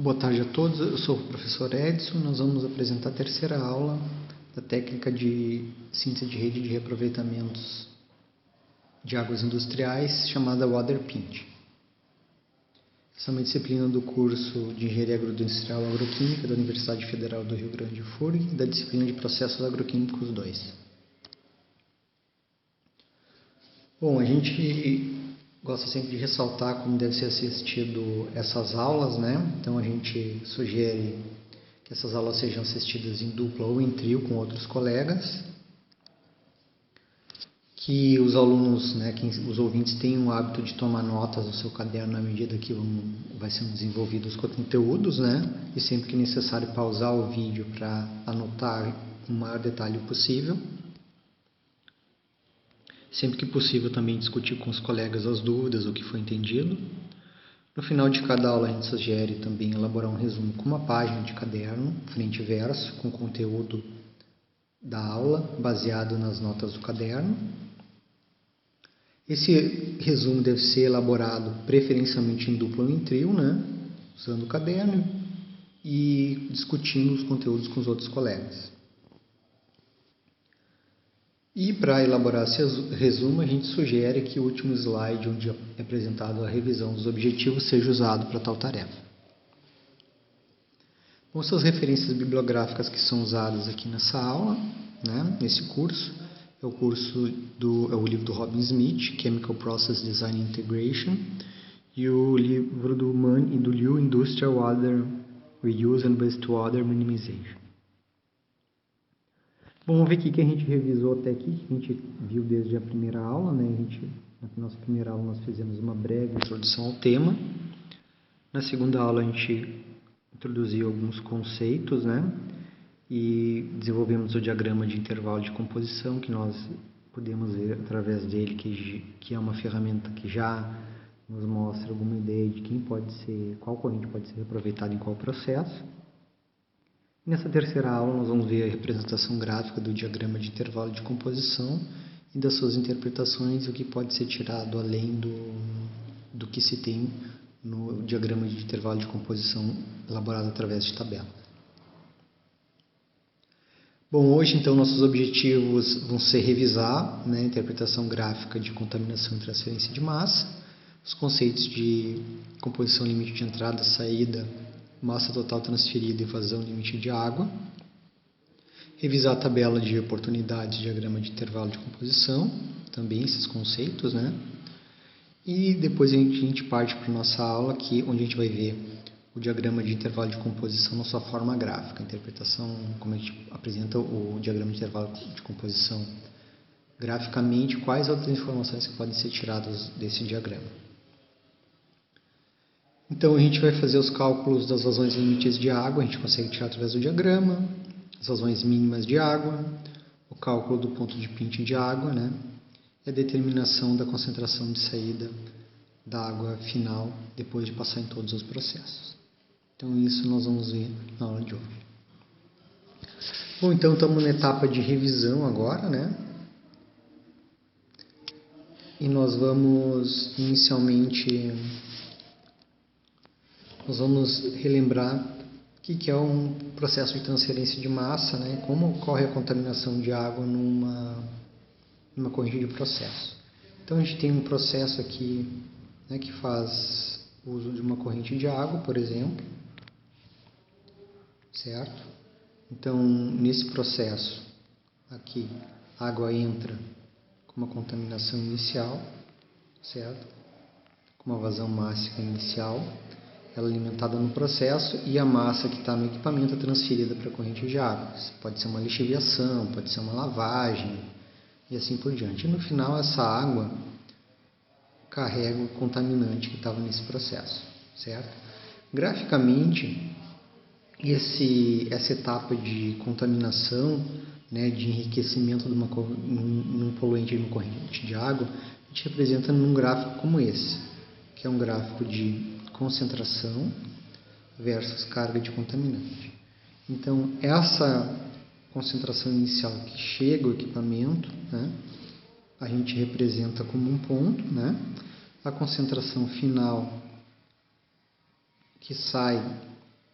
Boa tarde a todos, eu sou o professor Edson. Nós vamos apresentar a terceira aula da técnica de síntese de rede de reaproveitamentos de águas industriais, chamada Water Pint. Essa é uma disciplina do curso de Engenharia Agroindustrial e Agroquímica da Universidade Federal do Rio Grande do Sul e da disciplina de Processos Agroquímicos 2. Bom, a gente gosta sempre de ressaltar como deve ser assistido essas aulas, né? Então a gente sugere que essas aulas sejam assistidas em dupla ou em trio com outros colegas, que os alunos, né, que os ouvintes tenham o hábito de tomar notas no seu caderno à medida que vai sendo desenvolvidos os conteúdos, né? E sempre que necessário pausar o vídeo para anotar o maior detalhe possível. Sempre que possível também discutir com os colegas as dúvidas, o que foi entendido. No final de cada aula a gente sugere também elaborar um resumo com uma página de caderno, frente e verso, com o conteúdo da aula, baseado nas notas do caderno. Esse resumo deve ser elaborado preferencialmente em dupla ou em trio, né? Usando o caderno e discutindo os conteúdos com os outros colegas. E para elaborar esse resumo, a gente sugere que o último slide, onde é apresentado a revisão dos objetivos, seja usado para tal tarefa. Bom, essas referências bibliográficas que são usadas aqui nessa aula, né, nesse curso, é o livro do Robin Smith, Chemical Process Design and Integration, e o livro do Mann e do Liu, Industrial Water Reuse and Wastewater Minimization. Bom, vamos ver o que a gente revisou até aqui, que a gente viu desde a primeira aula, né? Na nossa primeira aula nós fizemos uma breve introdução ao tema. Na segunda aula a gente introduziu alguns conceitos, né? E desenvolvemos o diagrama de intervalo de composição, que nós podemos ver através dele, que é uma ferramenta que já nos mostra alguma ideia de qual corrente pode ser aproveitada em qual processo. Nessa terceira aula nós vamos ver a representação gráfica do diagrama de intervalo de composição e das suas interpretações e o que pode ser tirado além do que se tem no diagrama de intervalo de composição elaborado através de tabela. Bom, hoje então nossos objetivos vão ser revisar, né, a interpretação gráfica de contaminação e transferência de massa, os conceitos de composição limite de entrada, saída, massa total transferida e vazão limite de água, revisar a tabela de oportunidades, diagrama de intervalo de composição, também esses conceitos, né? E depois a gente parte para a nossa aula aqui, onde a gente vai ver o diagrama de intervalo de composição na sua forma gráfica, a interpretação, como a gente apresenta o diagrama de intervalo de composição graficamente, quais outras informações que podem ser tiradas desse diagrama. Então a gente vai fazer os cálculos das vazões limites de água, a gente consegue tirar através do diagrama, as vazões mínimas de água, o cálculo do ponto de pinting de água, né? E a determinação da concentração de saída da água final depois de passar em todos os processos. Então isso nós vamos ver na aula de hoje. Bom, então estamos na etapa de revisão agora, né? E nós vamos inicialmente relembrar o que é um processo de transferência de massa, né? Como ocorre a contaminação de água numa corrente de processo. Então a gente tem um processo aqui, né, que faz uso de uma corrente de água, por exemplo, certo? Então nesse processo aqui a água entra com uma contaminação inicial, certo? Com uma vazão máxima inicial. Ela é alimentada no processo e a massa que está no equipamento é transferida para a corrente de água. Pode ser uma lixiviação, pode ser uma lavagem e assim por diante. E no final essa água carrega o contaminante que estava nesse processo, certo? Graficamente, essa etapa de contaminação, né, de enriquecimento de num poluente de uma corrente de água, a gente representa num gráfico como esse, que é um gráfico de concentração versus carga de contaminante. Então, essa concentração inicial que chega ao equipamento, né, a gente representa como um ponto, né? A concentração final que sai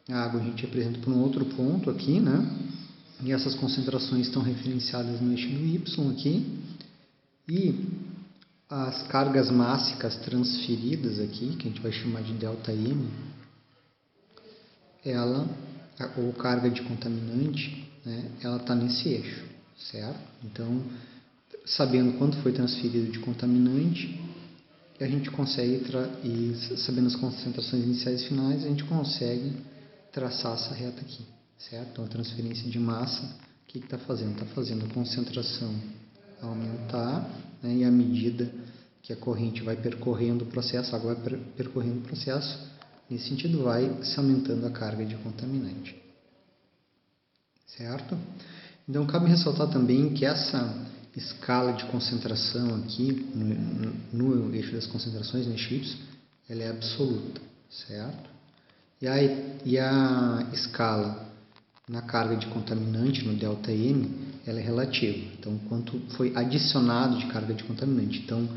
A água a gente representa por um outro ponto aqui, né? E essas concentrações estão referenciadas no eixo do Y aqui. E as cargas mássicas transferidas aqui, que a gente vai chamar de ΔM, ou carga de contaminante, né, ela está nesse eixo, certo? Então, sabendo quanto foi transferido de contaminante, a gente consegue, e sabendo as concentrações iniciais e finais, a gente consegue traçar essa reta aqui, certo? Então, a transferência de massa, o que está fazendo? Está fazendo a concentração aumentar, né, e à medida que a corrente vai percorrendo o processo, a água vai percorrendo o processo, nesse sentido vai se aumentando a carga de contaminante, certo? Então, cabe ressaltar também que essa escala de concentração aqui, no eixo das concentrações, no eixo Y, ela é absoluta, certo? E a escala na carga de contaminante, no ΔM, ela é relativa. Então, quanto foi adicionado de carga de contaminante. Então,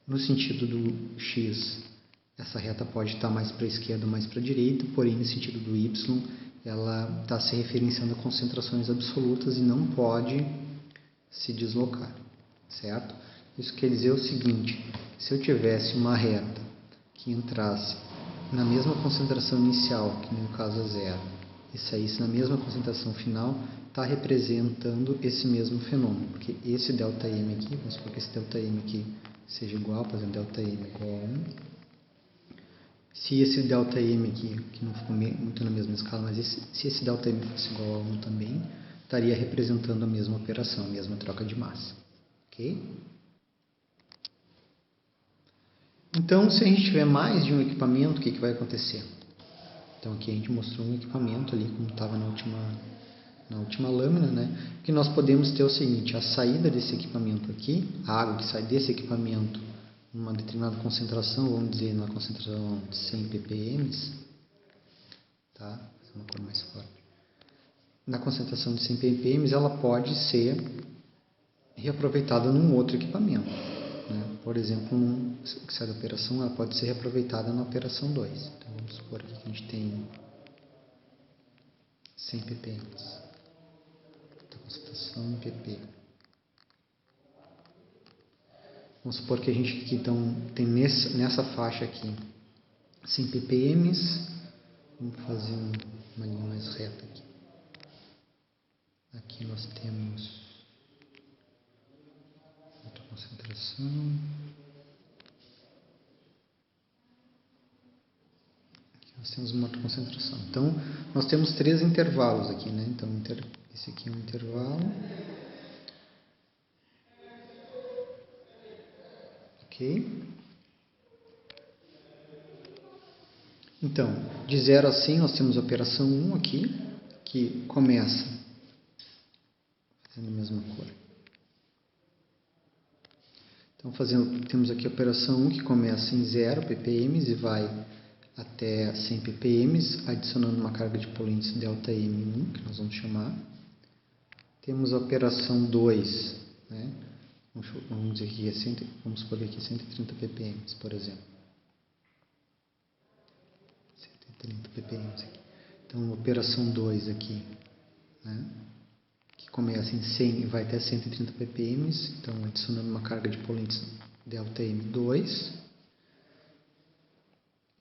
no sentido do X, essa reta pode estar mais para a esquerda ou mais para a direita, porém, no sentido do Y, ela está se referenciando a concentrações absolutas e não pode se deslocar, certo? Isso quer dizer o seguinte: se eu tivesse uma reta que entrasse na mesma concentração inicial, que no caso é 0, e saísse na mesma concentração final, está representando esse mesmo fenômeno, porque esse ΔM aqui, vamos supor que esse ΔM aqui seja igual, por exemplo, ΔM igual a 1. Se esse ΔM aqui, que não ficou muito na mesma escala, mas se esse ΔM fosse igual a 1 também, estaria representando a mesma operação, a mesma troca de massa. Ok? Então, se a gente tiver mais de um equipamento, o que vai acontecer? Então, aqui a gente mostrou um equipamento ali, como estava na última lâmina, né? O que nós podemos ter é o seguinte: a saída desse equipamento aqui, a água que sai desse equipamento, numa determinada concentração, vamos dizer, na concentração de 100 ppm, tá? Vou fazer uma cor mais forte. Na concentração de 100 ppm, ela pode ser reaproveitada num outro equipamento, né? Por exemplo, que sai da operação, ela pode ser reaproveitada na operação 2. Então, vamos supor aqui que a gente tem 100 ppm. Então, concentração em pp. Vamos supor que a gente aqui então, tem nessa faixa aqui 100 ppm. Vamos fazer uma linha mais reta aqui. Aqui nós temos outra concentração. Aqui nós temos uma outra concentração. Então, nós temos 3 intervalos aqui, né? Então, esse aqui é um intervalo. Ok? Então, de 0 a 100, nós temos a operação 1 aqui, que começa fazendo a mesma cor. Então, temos aqui a operação 1 que começa em 0 ppm e vai até 100 ppm, adicionando uma carga de poluentes ΔM1, que nós vamos chamar. Temos a operação 2, né? Vamos dizer que vamos supor aqui 130 ppm, por exemplo. 130 ppm aqui. Então, a operação 2 aqui, né? Que começa em 100 e vai até 130 ppm, então adicionando uma carga de poluentes ΔM2.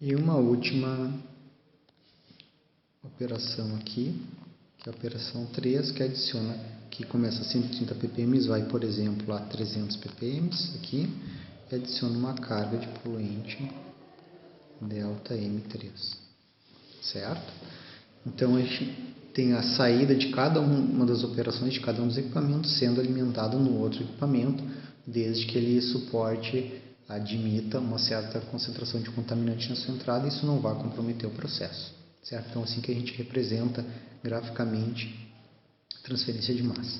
E uma última operação aqui, que é a operação 3, que começa a 130 ppm, vai, por exemplo, a 300 ppm aqui, e adiciona uma carga de poluente ΔM3, certo? Então, a gente tem a saída de cada uma das operações de cada um dos equipamentos sendo alimentado no outro equipamento, desde que ele admita uma certa concentração de contaminante na sua entrada, e isso não vai comprometer o processo, certo? Então, assim que a gente representa graficamente a transferência de massa.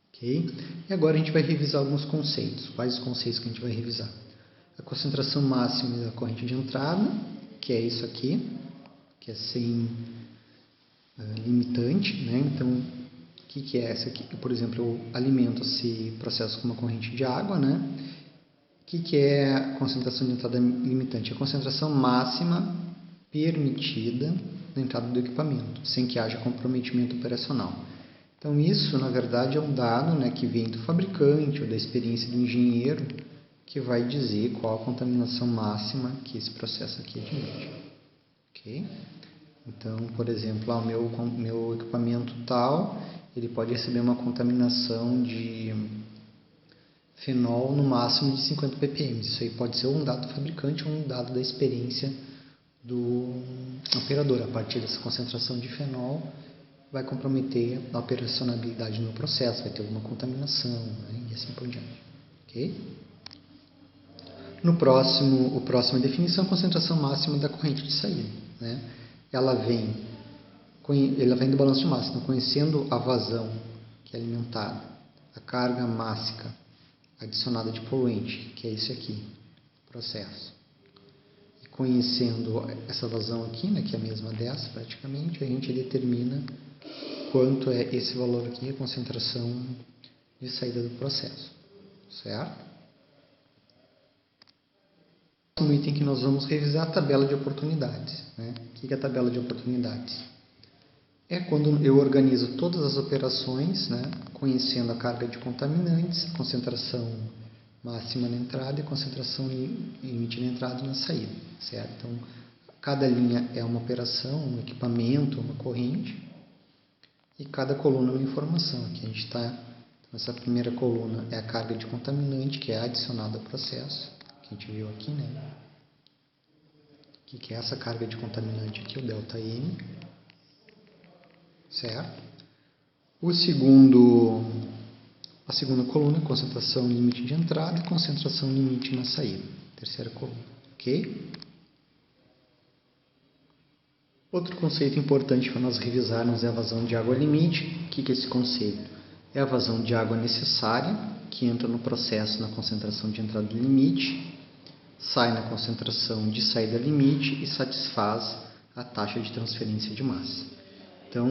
Ok? E agora a gente vai revisar alguns conceitos. Quais os conceitos que a gente vai revisar? A concentração máxima da corrente de entrada, que é isso aqui, que é sem limitante, né? Então, o que é essa aqui? Por exemplo, eu alimento esse processo com uma corrente de água, né? O que é a concentração de entrada limitante? A concentração máxima permitida na entrada do equipamento, sem que haja comprometimento operacional. Então isso, na verdade, é um dado, né, que vem do fabricante ou da experiência do engenheiro, que vai dizer qual a contaminação máxima que esse processo aqui admite. Ok? Então, por exemplo, o meu equipamento tal, ele pode receber uma contaminação de fenol no máximo de 50 ppm. Isso aí pode ser um dado do fabricante ou um dado da experiência do operador. A partir dessa concentração de fenol, vai comprometer a operacionalidade no processo, vai ter alguma contaminação, né, e assim por diante. Ok? A próxima definição é a concentração máxima da corrente de saída. Né? Ela vem do balanço de massa, então, conhecendo a vazão que é alimentada, a carga mássica adicionada de poluente, que é esse aqui, processo. E conhecendo essa vazão aqui, né, que é a mesma dessa praticamente, a gente determina quanto é esse valor aqui, a concentração de saída do processo. Certo? O próximo item que nós vamos revisar é a tabela de oportunidades. Né? O que é a tabela de oportunidades? É quando eu organizo todas as operações, né, conhecendo a carga de contaminantes, a concentração máxima na entrada e a concentração limite na entrada e na saída. Certo? Então, cada linha é uma operação, um equipamento, uma corrente, e cada coluna é uma informação. Aqui a gente está, essa primeira coluna é a carga de contaminante, que é adicionada ao processo, que a gente viu aqui, né? Que é essa carga de contaminante aqui, o ΔM, certo? A segunda coluna é concentração limite de entrada e concentração limite na saída. Terceira coluna, ok? Outro conceito importante para nós revisarmos é a vazão de água limite. O que é esse conceito? É a vazão de água necessária, que entra no processo na concentração de entrada do limite, sai na concentração de saída limite e satisfaz a taxa de transferência de massa. Então,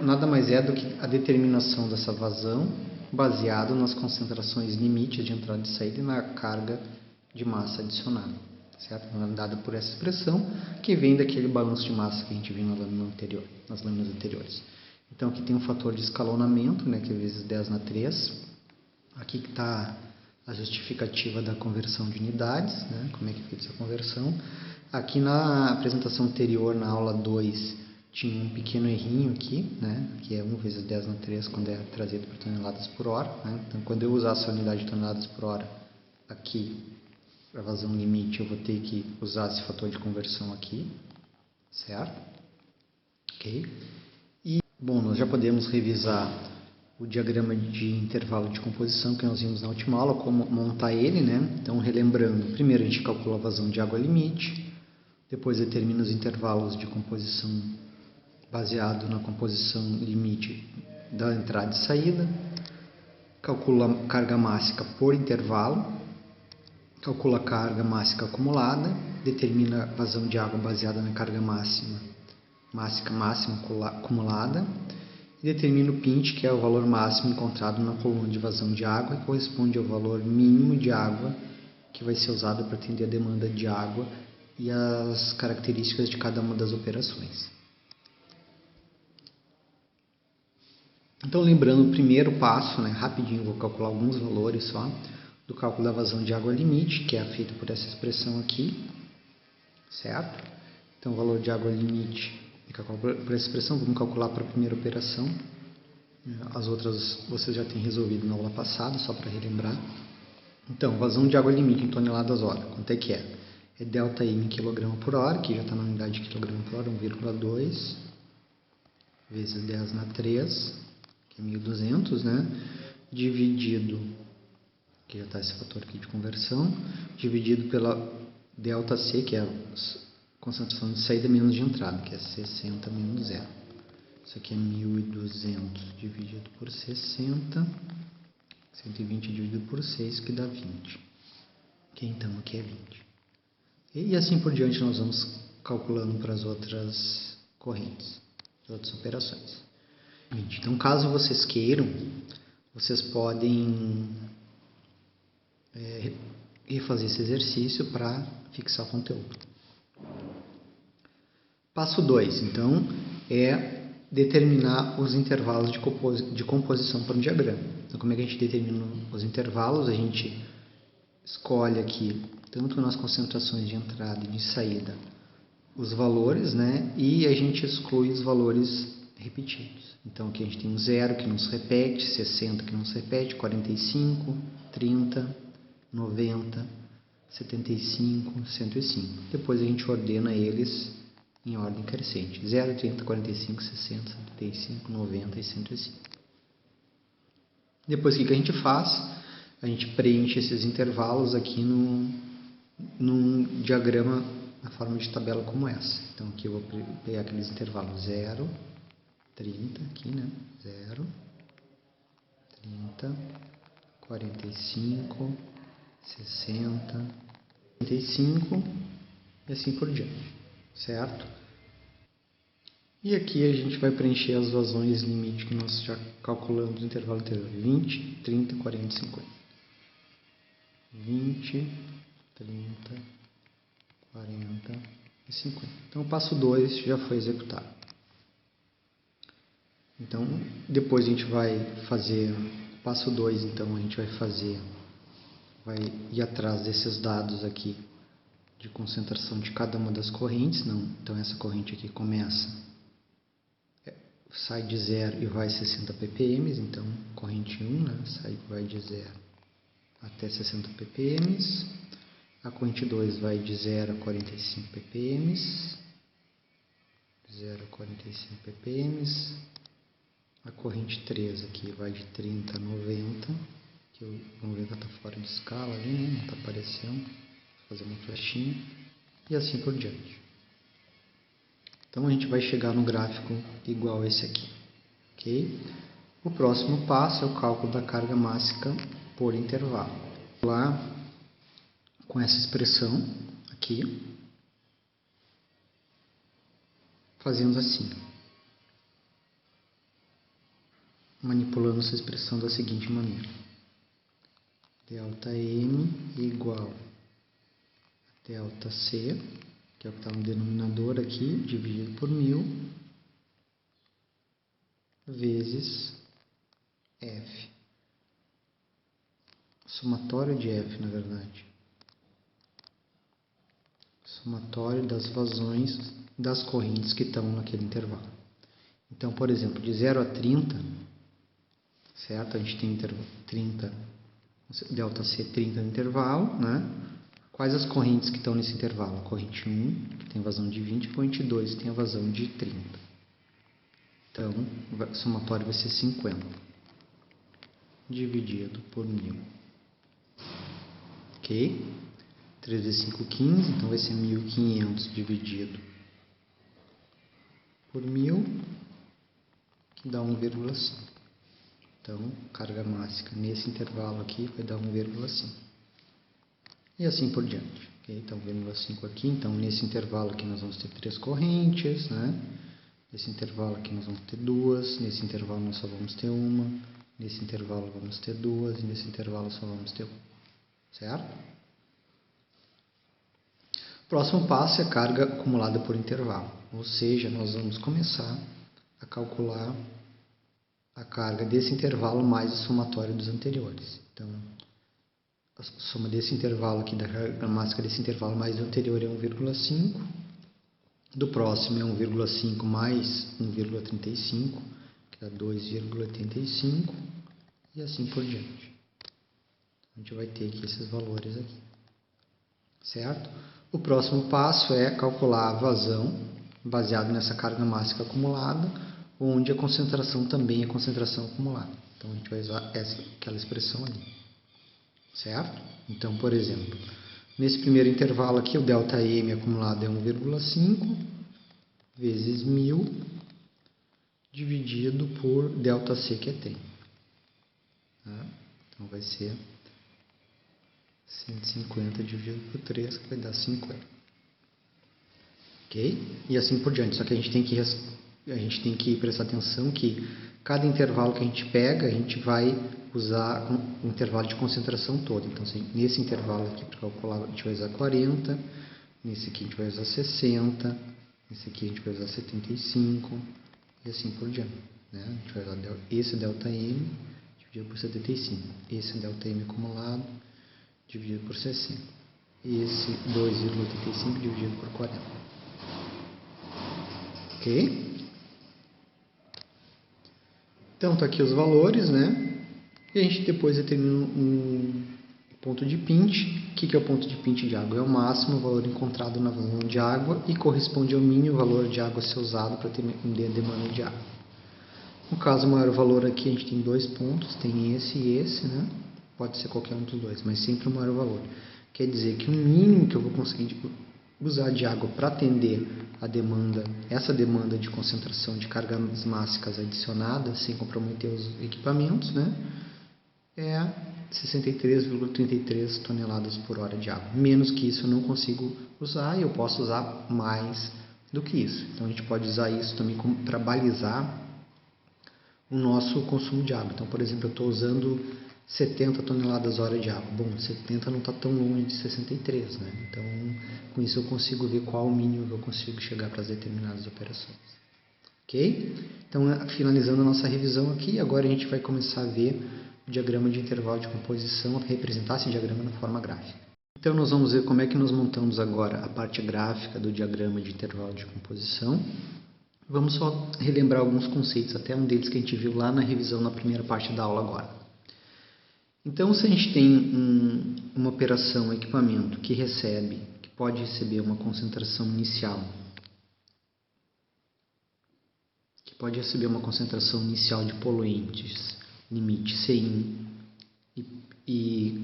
nada mais é do que a determinação dessa vazão baseado nas concentrações limites de entrada e saída e na carga de massa adicionada, certo? Dada por essa expressão que vem daquele balanço de massa que a gente viu nas lâminas anteriores. Então, aqui tem um fator de escalonamento, né, que é vezes 10 na 3. Aqui que está a justificativa da conversão de unidades, né, como é que é feita essa conversão. Aqui na apresentação anterior, na aula 2, tinha um pequeno errinho aqui, né, que é 1 vezes 10 na 3 quando é trazido por toneladas por hora. Né? Então, quando eu usar essa unidade de toneladas por hora aqui, para vazão limite, eu vou ter que usar esse fator de conversão aqui, certo? Ok? E, bom, nós já podemos revisar o diagrama de intervalo de composição que nós vimos na última aula, como montar ele, né? Então, relembrando, primeiro a gente calcula a vazão de água limite, depois determina os intervalos de composição baseado na composição limite da entrada e saída, calcula a carga mássica por intervalo, calcula a carga mássica acumulada, determina a vazão de água baseada na carga máxima acumulada e determina o PINT, que é o valor máximo encontrado na coluna de vazão de água e corresponde ao valor mínimo de água que vai ser usado para atender a demanda de água e as características de cada uma das operações. Então, lembrando o primeiro passo, né, rapidinho, vou calcular alguns valores só, do cálculo da vazão de água limite, que é feito por essa expressão aqui, certo? Então, o valor de água limite é calculado por essa expressão, vamos calcular para a primeira operação. As outras vocês já têm resolvido na aula passada, só para relembrar. Então, vazão de água limite em toneladas hora, quanto é que é? É ΔM em quilograma por hora, que já está na unidade de quilograma por hora, 1,2 vezes 10 na 3, que é 1.200, né? Dividido, que já está esse fator aqui de conversão, dividido pela ΔC, que é a concentração de saída menos de entrada, que é 60 menos 0. Isso aqui é 1.200 dividido por 60, 120 dividido por 6, que dá 20. Que então aqui é 20. E assim por diante nós vamos calculando para as outras correntes, as outras operações. Então, caso vocês queiram, vocês podem refazer esse exercício para fixar o conteúdo. Passo 2, então, é determinar os intervalos de composição para um diagrama. Então, como é que a gente determina os intervalos? A gente escolhe aqui, tanto nas concentrações de entrada e de saída, os valores, né? E a gente exclui os valores repetidos. Então, aqui a gente tem um 0 que não se repete, 60 que não se repete, 45, 30, 90, 75, 105. Depois a gente ordena eles em ordem crescente. 0, 30, 45, 60, 75, 90 e 105. Depois o que a gente faz? A gente preenche esses intervalos aqui num diagrama na forma de tabela como essa. Então aqui eu vou pegar aqueles intervalos 0, 30, aqui, né? 0, 30, 45, 60, 75 e assim por diante, certo? E aqui a gente vai preencher as vazões limite que nós já calculamos no intervalo anterior: 20, 30, 40 e 50. 20, 30, 40 e 50. Então o passo 2 já foi executado. Então depois a gente vai fazer o passo 2, então a gente vai ir atrás desses dados aqui de concentração de cada uma das correntes. Então essa corrente aqui sai de 0 e vai 60 ppm, então corrente 1, né, vai de 0 até 60 ppm. A corrente 2 vai de 0 a 45 ppm, 0 a 45 ppm. A corrente 3 aqui vai de 30 a 90, que o 90 está fora de escala ali, né, não está aparecendo. Vou fazer uma flechinha e assim por diante. Então a gente vai chegar no gráfico igual esse aqui, ok? O próximo passo é o cálculo da carga mássica por intervalo. Lá com essa expressão aqui, fazemos assim, manipulando essa expressão da seguinte maneira: ΔM igual a ΔC, que é o que está no denominador aqui, dividido por 1000, vezes F. Somatório de F, na verdade. Somatório das vazões das correntes que estão naquele intervalo. Então, por exemplo, de 0 a 30, certo? A gente tem 30, ΔC 30 no intervalo, né? Quais as correntes que estão nesse intervalo? A corrente 1, que tem vazão de 20, a corrente 2, que tem a vazão de 30. Então, o somatório vai ser 50, dividido por 1000. Ok? 3 vezes 5, 15, então vai ser 1500 dividido por 1000, que dá 1,5. Então, carga mássica nesse intervalo aqui vai dar 1,5. E assim por diante. Okay? Então, 1,5 aqui. Então, nesse intervalo aqui nós vamos ter 3 correntes, né? Nesse intervalo aqui nós vamos ter 2. Nesse intervalo nós só vamos ter 1. Nesse intervalo vamos ter 2. E nesse intervalo só vamos ter 1. Certo? Próximo passo é a carga acumulada por intervalo. Ou seja, nós vamos começar a calcular a carga desse intervalo mais o somatório dos anteriores. Então, a soma desse intervalo aqui, da carga mássica desse intervalo mais do anterior é 1,5. Do próximo é 1,5 mais 1,35, que dá 2,85. E assim por diante. A gente vai ter aqui esses valores aqui. Certo? O próximo passo é calcular a vazão, baseado nessa carga mássica acumulada, onde a concentração também é concentração acumulada. Então, a gente vai usar aquela expressão ali. Certo? Então, por exemplo, nesse primeiro intervalo aqui, o ΔM acumulado é 1,5 vezes 1000 dividido por ΔC, que é 30. Tá? Então, vai ser 150 dividido por 3, que vai dar 50. Ok? E assim por diante. Só que a gente tem que prestar atenção que cada intervalo que a gente pega, a gente vai usar o intervalo de concentração todo. Então, nesse intervalo aqui, para calcular, a gente vai usar 40. Nesse aqui, a gente vai usar 60. Esse aqui a gente vai usar 75 e assim por diante, né? A gente vai usar esse ΔM dividido por 75, esse ΔM acumulado dividido por 60, e esse 2,85 dividido por 40. Ok? Então, tá aqui os valores, né? E a gente depois determina um ponto de pinch. O que é o ponto de pinch de água? É o máximo valor encontrado na vazão de água e corresponde ao mínimo valor de água a ser usado para atender a demanda de água. No caso, o maior valor aqui, a gente tem dois pontos, tem esse e esse, né? Pode ser qualquer um dos dois, mas sempre o maior valor. Quer dizer que o mínimo que eu vou conseguir usar de água para atender a demanda, essa demanda de concentração de cargas mássicas adicionadas, sem comprometer os equipamentos, né? É 63,33 toneladas por hora de água. Menos que isso eu não consigo usar e eu posso usar mais do que isso. Então a gente pode usar isso também para balizar o nosso consumo de água. Então, por exemplo, eu estou usando 70 toneladas hora de água. Bom, 70 não está tão longe de 63, né? Então, com isso eu consigo ver qual o mínimo que eu consigo chegar para as determinadas operações. Ok? Então, finalizando a nossa revisão aqui, agora a gente vai começar a ver o diagrama de intervalo de composição, representar esse diagrama na forma gráfica. Então, nós vamos ver como é que nós montamos agora a parte gráfica do diagrama de intervalo de composição. Vamos só relembrar alguns conceitos, até um deles que a gente viu lá na revisão na primeira parte da aula agora. Então, se a gente tem uma operação, um equipamento que pode receber uma concentração inicial, de poluentes, limite C1, e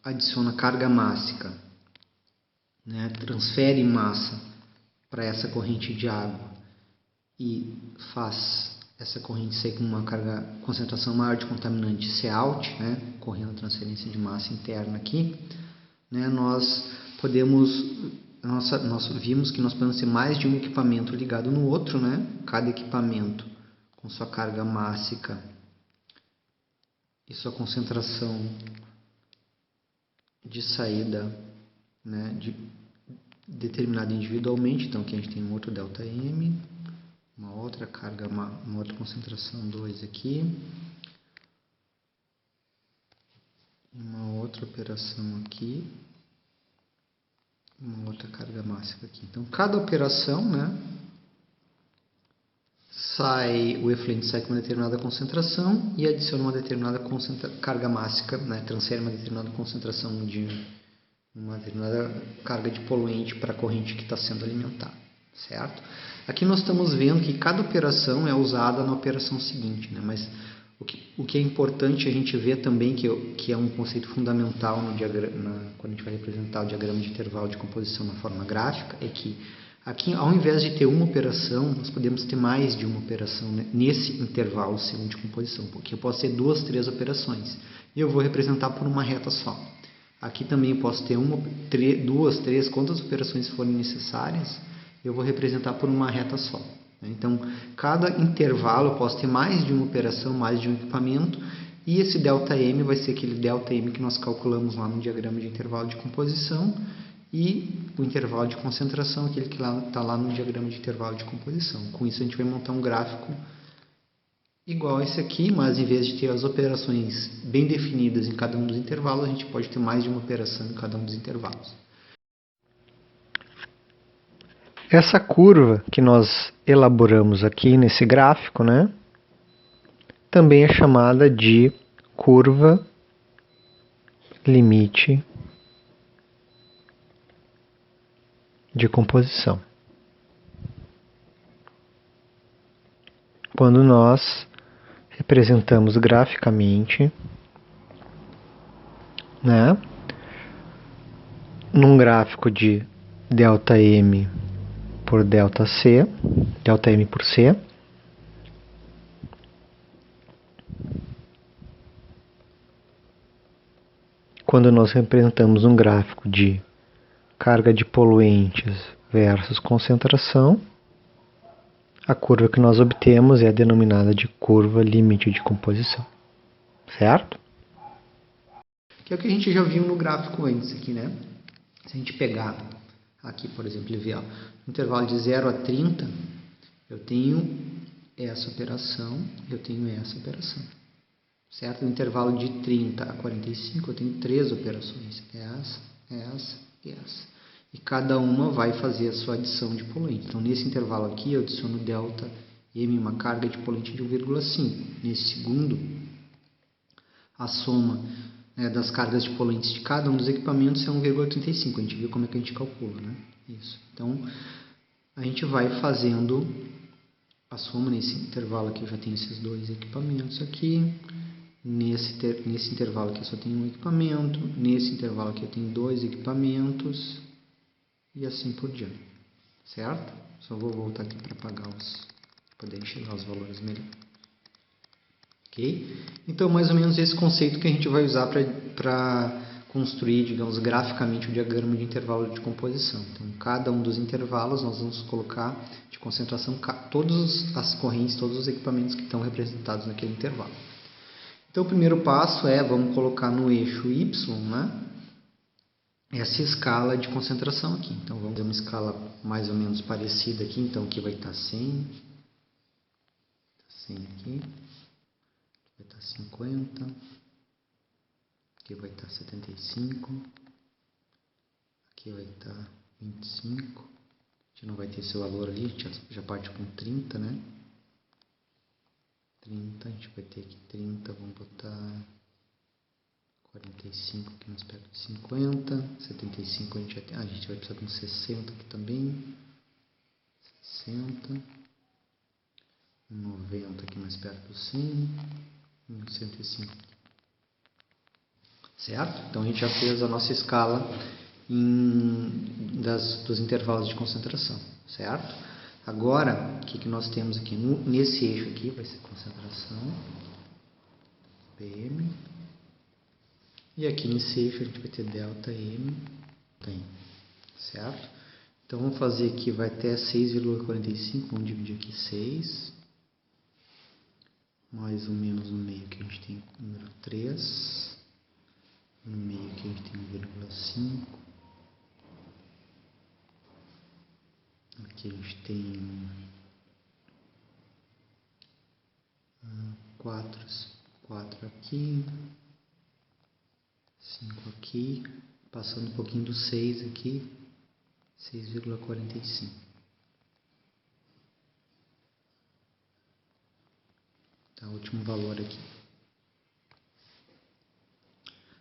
adiciona carga mássica, né? Transfere massa para essa corrente de água e faz essa corrente sair com uma concentração maior de contaminante Cout, né, ocorrendo a transferência de massa interna aqui, né, nós vimos que nós podemos ter mais de um equipamento ligado no outro, né, cada equipamento com sua carga mássica e sua concentração de saída, né, determinada individualmente. Então aqui a gente tem um outro ΔM, uma outra carga, uma outra concentração 2 aqui, uma outra operação aqui, uma outra carga mássica aqui. Então, cada operação, né, o efluente sai com uma determinada concentração e adiciona uma determinada carga mássica, né, transfere uma determinada concentração de uma determinada carga de poluente para a corrente que está sendo alimentada, certo? Aqui nós estamos vendo que cada operação é usada na operação seguinte, né? Mas o que é importante a gente ver também, que é um conceito fundamental quando a gente vai representar o diagrama de intervalo de composição na forma gráfica, é que aqui, ao invés de ter uma operação, nós podemos ter mais de uma operação, né, nesse intervalo segundo de composição, porque eu posso ter 2, 3 operações e eu vou representar por uma reta só. Aqui também eu posso ter 2, 3, quantas operações forem necessárias, eu vou representar por uma reta só. Então, cada intervalo eu posso ter mais de uma operação, mais de um equipamento, e esse ΔM vai ser aquele ΔM que nós calculamos lá no diagrama de intervalo de composição, e o intervalo de concentração, aquele que está lá no diagrama de intervalo de composição. Com isso a gente vai montar um gráfico igual a esse aqui, mas em vez de ter as operações bem definidas em cada um dos intervalos, a gente pode ter mais de uma operação em cada um dos intervalos. Essa curva que nós elaboramos aqui nesse gráfico, né, também é chamada de curva limite de composição. Quando nós representamos graficamente, né, num gráfico de ΔM por ΔC, ΔM por C, quando nós representamos um gráfico de carga de poluentes versus concentração, a curva que nós obtemos é a denominada de curva limite de composição, certo? Que é o que a gente já viu no gráfico antes aqui, né? Se a gente pegar aqui, por exemplo, e ver, ó, No intervalo de 0 a 30, eu tenho essa operação, eu tenho essa operação. Certo? No intervalo de 30 a 45, eu tenho 3 operações. Essa, essa e essa. E cada uma vai fazer a sua adição de poluente. Então, nesse intervalo aqui, eu adiciono delta M, uma carga de poluente de 1,5. Nesse segundo, a soma, né, das cargas de poluentes de cada um dos equipamentos é 1,35. A gente viu como é que a gente calcula, né? Isso. Então, a gente vai fazendo a soma nesse intervalo aqui. Eu já tenho esses dois equipamentos aqui. Nesse intervalo aqui eu só tenho um equipamento. Nesse intervalo aqui eu tenho 2 equipamentos. E assim por diante. Certo? Só vou voltar aqui para apagar poder enxergar os valores melhor. Ok? Então, mais ou menos esse conceito que a gente vai usar para construir, digamos, graficamente o diagrama de intervalo de composição. Então, cada um dos intervalos nós vamos colocar de concentração todas as correntes, todos os equipamentos que estão representados naquele intervalo. Então, o primeiro passo é, vamos colocar no eixo Y, né, essa escala de concentração aqui. Então, vamos fazer uma escala mais ou menos parecida aqui. Então, aqui vai estar 100, 100 aqui, vai estar 50, aqui vai estar 75, aqui vai estar 25, a gente não vai ter esse valor ali, a gente já parte com 30, né? 30, a gente vai ter aqui 30, vamos botar 45 aqui mais perto de 50, 75 a gente vai precisar de uns 60 aqui também, 60, 90 aqui mais perto do 100, 105. Certo? Então a gente já fez a nossa escala dos intervalos de concentração, certo? Agora, o que nós temos aqui? Nesse eixo aqui vai ser concentração, PM, e aqui nesse eixo a gente vai ter delta M, certo? Então vamos fazer aqui, vai até 6,45, vamos dividir aqui 6, mais ou menos no meio que a gente tem o número 3, no meio aqui a gente tem 1,5, aqui a gente tem 4 aqui, 5 aqui, passando um pouquinho do 6 aqui, 6,45. Tá, o último valor aqui.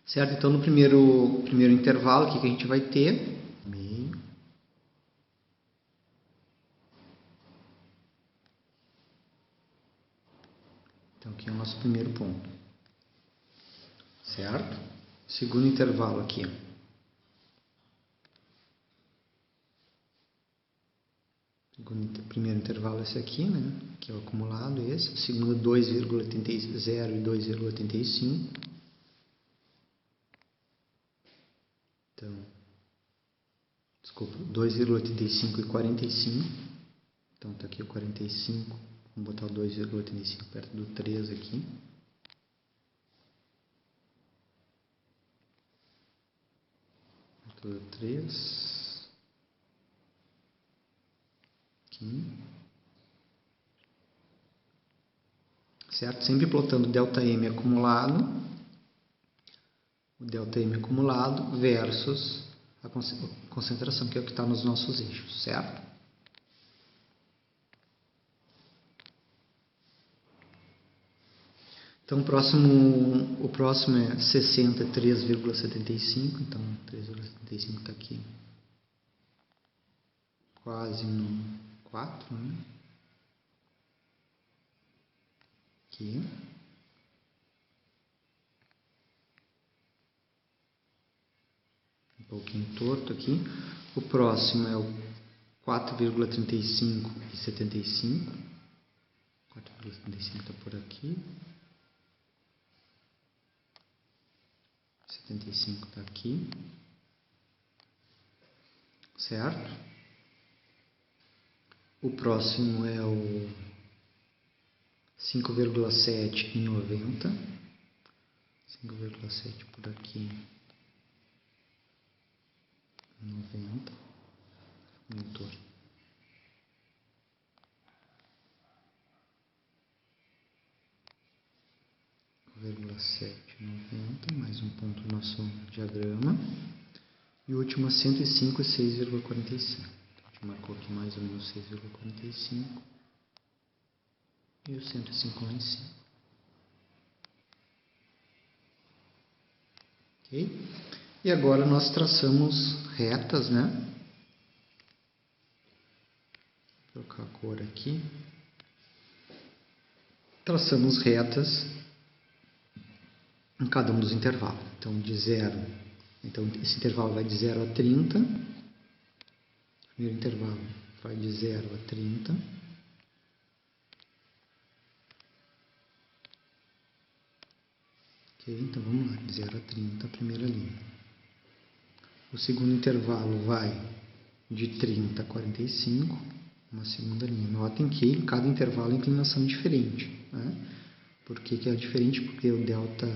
Certo? Então, no primeiro intervalo, o que a gente vai ter? Meio. Então, aqui é o nosso primeiro ponto. Certo? Segundo intervalo aqui. Primeiro intervalo é esse aqui, né? Que é o acumulado, esse. O segundo, 2,80 e 2,85. Então, desculpa, 2,85 e 45. Então, está aqui o 45. Vamos botar o 2,85 perto do 3 aqui. Perto do 3. Aqui. Certo? Sempre plotando ΔM acumulado. O ΔM acumulado versus a concentração, que é o que está nos nossos eixos, certo? Então, o próximo é 63,75, então 3,75 está aqui quase no 4, né? Aqui. Um pouquinho torto aqui. O próximo é o 4,35 e 75. 4,75 está por aqui. 75 está aqui. Certo? O próximo é o 5,7 e 90. 5,7 por aqui. 90. Mentor. 0,790, mais um ponto no nosso diagrama. E o último 105 é 6,45. Então, a gente marcou aqui mais ou menos 6,45 e o 105 lá em cima. Ok? E agora nós traçamos retas, né? Vou trocar a cor aqui. Traçamos retas em cada um dos intervalos. Então, de 0. Então, esse intervalo vai de 0 a 30. O primeiro intervalo vai de 0 a 30. Ok? Então, vamos lá. De 0 a 30, a primeira linha. O segundo intervalo vai de 30 a 45, uma segunda linha. Notem que em cada intervalo a inclinação é diferente, né? Por que é diferente? Porque o delta,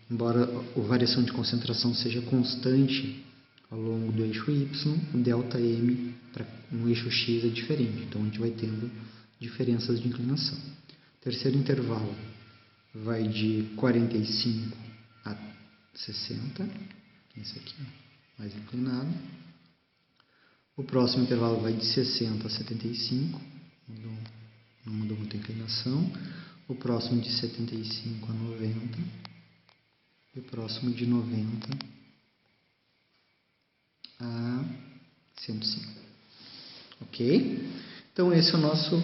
embora a variação de concentração seja constante ao longo do eixo Y, o delta M no eixo X é diferente. Então, a gente vai tendo diferenças de inclinação. O terceiro intervalo vai de 45 a 60, esse aqui, mais inclinado. O próximo intervalo vai de 60 a 75, não mudou muita inclinação. O próximo de 75 a 90 e o próximo de 90 a 105. Ok? Então, esse é o nosso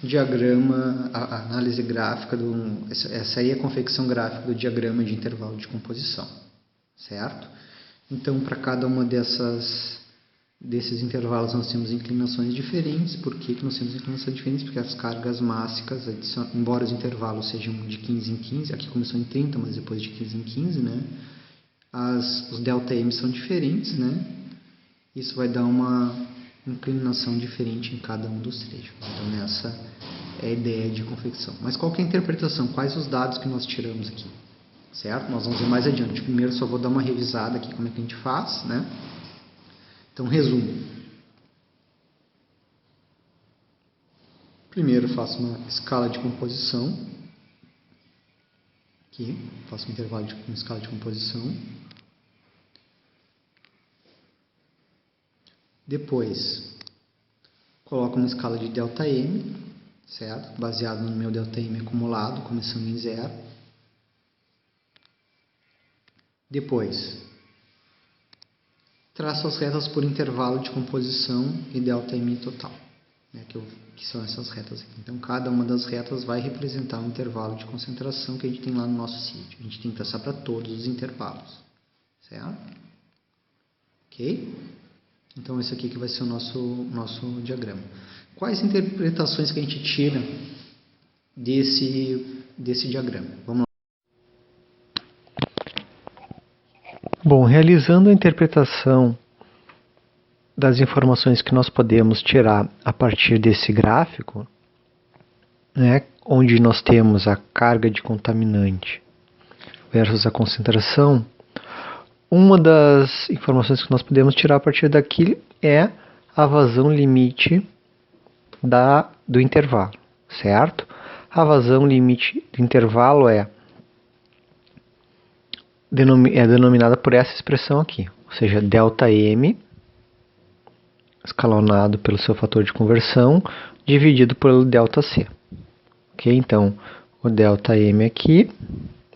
diagrama, a análise gráfica, essa aí é a confecção gráfica do diagrama de intervalo de composição, certo? Então, para cada uma desses intervalos nós temos inclinações diferentes. Por que nós temos inclinações diferentes? Porque as cargas mássicas, embora os intervalos sejam de 15 em 15, aqui começou em 30, mas depois de 15 em 15, né? Os ΔM são diferentes, né? Isso vai dar uma inclinação diferente em cada um dos trechos. Então, essa é a ideia de confecção. Mas qual que é a interpretação? Quais os dados que nós tiramos aqui? Certo? Nós vamos ver mais adiante. Primeiro, só vou dar uma revisada aqui como é que a gente faz, né? Então, resumo. Primeiro, faço uma escala de composição. Aqui, faço um intervalo de uma escala de composição. Depois, coloco uma escala de ΔM, certo? Baseado no meu ΔM acumulado, começando em 0. Depois, traço as retas por intervalo de composição e ΔM total, né, que são essas retas aqui. Então, cada uma das retas vai representar um intervalo de concentração que a gente tem lá no nosso sítio. A gente tem que traçar para todos os intervalos, certo? Ok? Então, esse aqui que vai ser o nosso diagrama. Quais interpretações que a gente tira desse diagrama? Vamos lá. Bom, realizando a interpretação das informações que nós podemos tirar a partir desse gráfico, né, onde nós temos a carga de contaminante versus a concentração, uma das informações que nós podemos tirar a partir daqui é a vazão limite do intervalo, certo? A vazão limite do intervalo é denominada por essa expressão aqui, ou seja, ΔM escalonado pelo seu fator de conversão dividido pelo ΔC. Ok? Então, o ΔM aqui,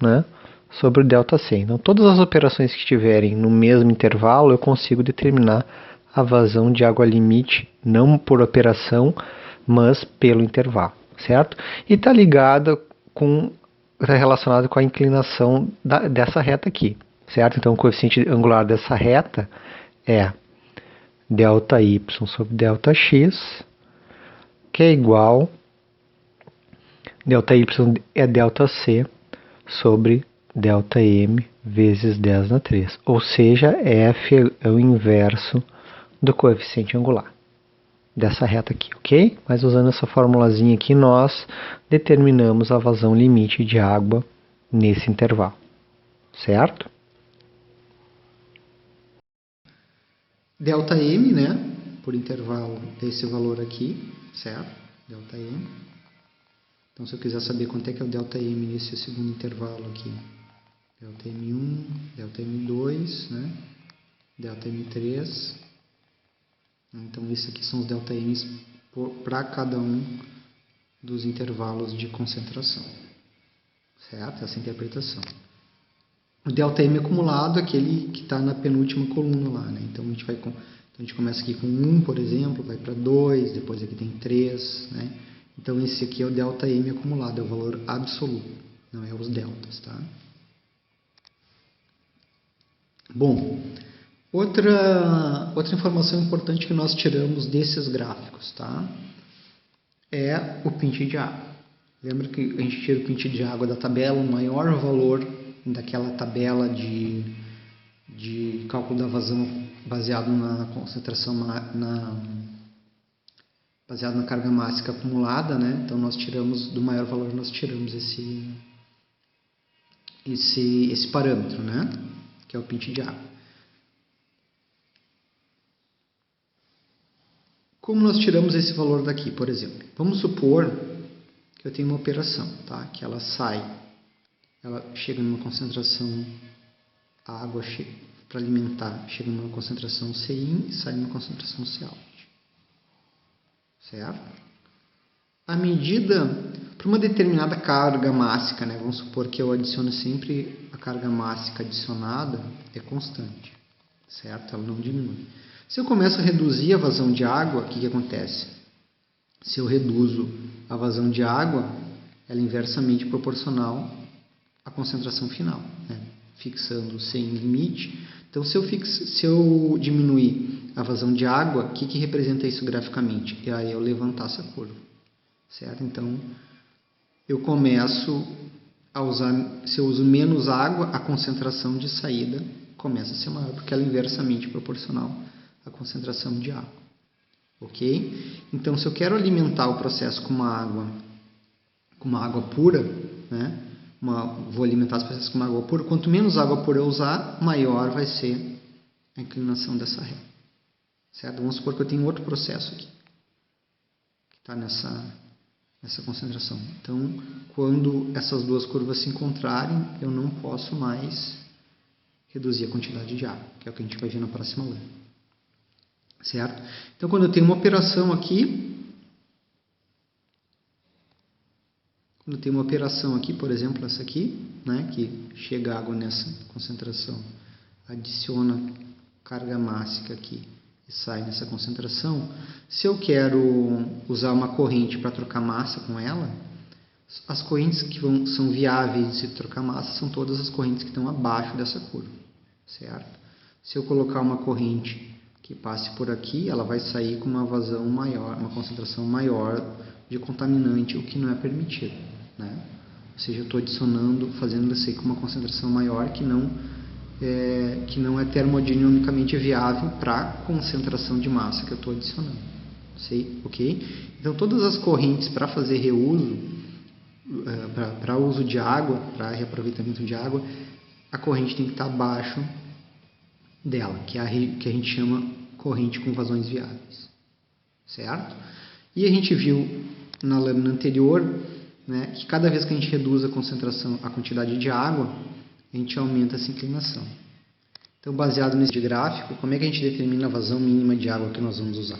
né, sobre o ΔC. Então, todas as operações que estiverem no mesmo intervalo, eu consigo determinar a vazão de água limite, não por operação, mas pelo intervalo, certo? E está relacionado com a inclinação dessa reta aqui, certo? Então, o coeficiente angular dessa reta é ΔY sobre ΔX, que é igual, ΔY é ΔC sobre ΔM vezes 10 na 3, ou seja, F é o inverso do coeficiente angular dessa reta aqui, ok? Mas usando essa formulazinha aqui, nós determinamos a vazão limite de água nesse intervalo, certo? ΔM, né, por intervalo, esse valor aqui, certo? ΔM. Então, se eu quiser saber quanto é que é o ΔM nesse segundo intervalo aqui, delta M1, delta M2, né? Delta M3. Então, esses aqui são os delta M's para cada um dos intervalos de concentração. Certo? Essa interpretação. O delta M acumulado é aquele que está na penúltima coluna lá, né? Então, a gente começa aqui com 1, por exemplo, vai para 2, depois aqui tem 3, né? Então, esse aqui é o delta M acumulado, é o valor absoluto, não é os deltas, tá? Bom, outra informação importante que nós tiramos desses gráficos, tá? É o pinte de água. Lembra que a gente tira o pinte de água da tabela, o maior valor daquela tabela de cálculo da vazão baseado na concentração, baseado na carga mássica acumulada, né? Então, nós tiramos, do maior valor, nós tiramos esse parâmetro, né? Que é o pinte de água. Como nós tiramos esse valor daqui, por exemplo? Vamos supor que eu tenho uma operação, tá? Que ela chega numa concentração, a água para alimentar chega numa concentração Cin e sai numa concentração Cout. Certo? A medida, para uma determinada carga mássica, né? Vamos supor que eu adiciono sempre a carga mássica adicionada, é constante, certo? Ela não diminui. Se eu começo a reduzir a vazão de água, o que acontece? Se eu reduzo a vazão de água, ela é inversamente proporcional à concentração final, né? Fixando sem limite. Então, se eu diminuir a vazão de água, o que representa isso graficamente? É aí eu levantar essa curva, certo? Então, eu começo a usar, se eu uso menos água, a concentração de saída começa a ser maior, porque ela é inversamente proporcional à concentração de água. Ok? Então, se eu quero alimentar o processo com uma água pura, né? Vou alimentar os processos com uma água pura. Quanto menos água pura eu usar, maior vai ser a inclinação dessa reta. Certo? Vamos supor que eu tenho outro processo aqui, que está nessa concentração. Então, quando essas duas curvas se encontrarem, eu não posso mais reduzir a quantidade de água, que é o que a gente vai ver na próxima aula. Certo? Então, quando eu tenho uma operação aqui, por exemplo, essa aqui, né, que chega água nessa concentração, adiciona carga mássica aqui e sai nessa concentração, se eu quero usar uma corrente para trocar massa com ela, as correntes que são viáveis de trocar massa são todas as correntes que estão abaixo dessa curva, certo? Se eu colocar uma corrente que passe por aqui, ela vai sair com uma vazão maior, uma concentração maior de contaminante, o que não é permitido, né? Ou seja, eu estou adicionando, fazendo ela sair com uma concentração maior que não é termodinamicamente viável para a concentração de massa que eu estou adicionando. Ok? Então, todas as correntes para fazer reuso, para uso de água, para reaproveitamento de água, a corrente tem que estar abaixo dela, que a gente chama corrente com vazões viáveis, certo? E a gente viu na lâmina anterior, né, que cada vez que a gente reduz a quantidade de água, a gente aumenta essa inclinação. Então, baseado nesse gráfico, como é que a gente determina a vazão mínima de água que nós vamos usar?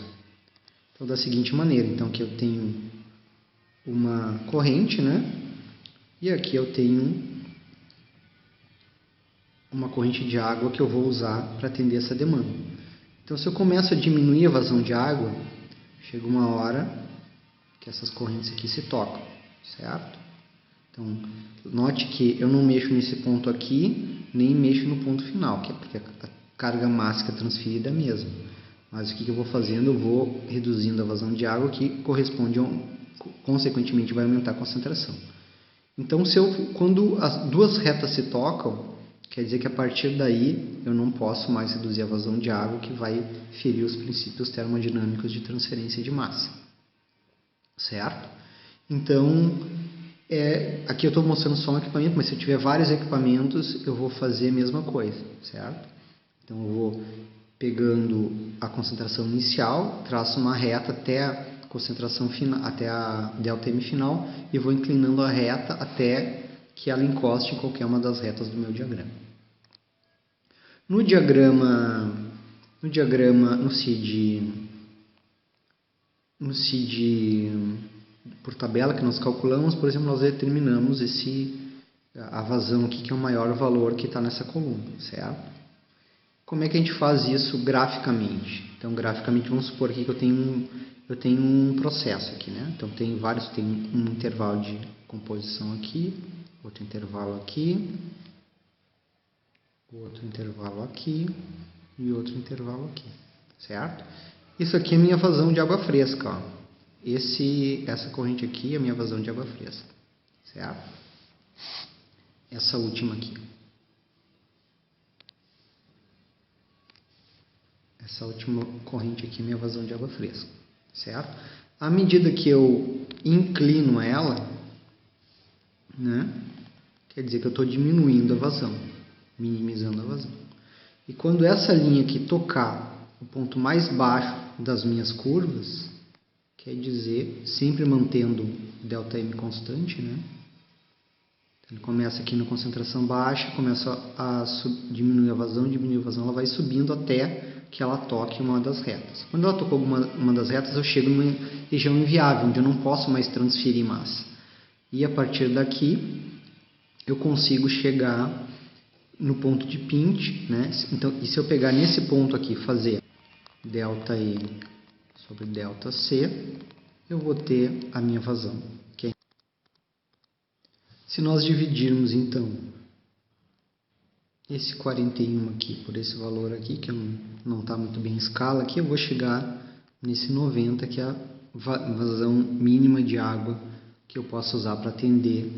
Então, da seguinte maneira, então aqui eu tenho uma corrente, né? E aqui eu tenho uma corrente de água que eu vou usar para atender essa demanda. Então, se eu começo a diminuir a vazão de água, chega uma hora que essas correntes aqui se tocam, certo? Então, note que eu não mexo nesse ponto aqui, nem mexo no ponto final, que é porque a carga mássica transferida é a mesma. Mas o que eu vou fazendo? Eu vou reduzindo a vazão de água, que corresponde consequentemente vai aumentar a concentração. Então, quando as duas retas se tocam, quer dizer que a partir daí eu não posso mais reduzir a vazão de água, que vai ferir os princípios termodinâmicos de transferência de massa. Certo? Então, aqui eu estou mostrando só um equipamento, mas se eu tiver vários equipamentos, eu vou fazer a mesma coisa, certo? Então, eu vou pegando a concentração inicial, traço uma reta até a concentração final, até a delta M final, e vou inclinando a reta até que ela encoste em qualquer uma das retas do meu diagrama. No diagrama, no CID por tabela que nós calculamos, por exemplo, nós determinamos a vazão aqui, que é o maior valor que está nessa coluna, certo? Como é que a gente faz isso graficamente? Então, graficamente, vamos supor aqui que eu tenho um processo aqui, né? Então, tem um intervalo de composição aqui, outro intervalo aqui, outro intervalo aqui e outro intervalo aqui, certo? Isso aqui é minha vazão de água fresca, ó. Essa corrente aqui é a minha vazão de água fresca, certo? Essa última aqui. Essa última corrente aqui é minha vazão de água fresca, certo? À medida que eu inclino ela, né, quer dizer que eu estou diminuindo a vazão, minimizando a vazão. E quando essa linha aqui tocar o ponto mais baixo das minhas curvas, quer dizer, sempre mantendo ΔM constante, né? Ele começa aqui na concentração baixa, começa a diminuir a vazão, ela vai subindo até que ela toque uma das retas. Quando ela tocou uma das retas, eu chego numa região inviável, onde eu não posso mais transferir massa. E a partir daqui, eu consigo chegar no ponto de pinch, né? Então, e se eu pegar nesse ponto aqui, fazer ΔN sobre ΔC, eu vou ter a minha vazão. Okay? Se nós dividirmos, então, esse 41 aqui por esse valor aqui, que não está muito bem em escala aqui, eu vou chegar nesse 90, que é a vazão mínima de água que eu posso usar para atender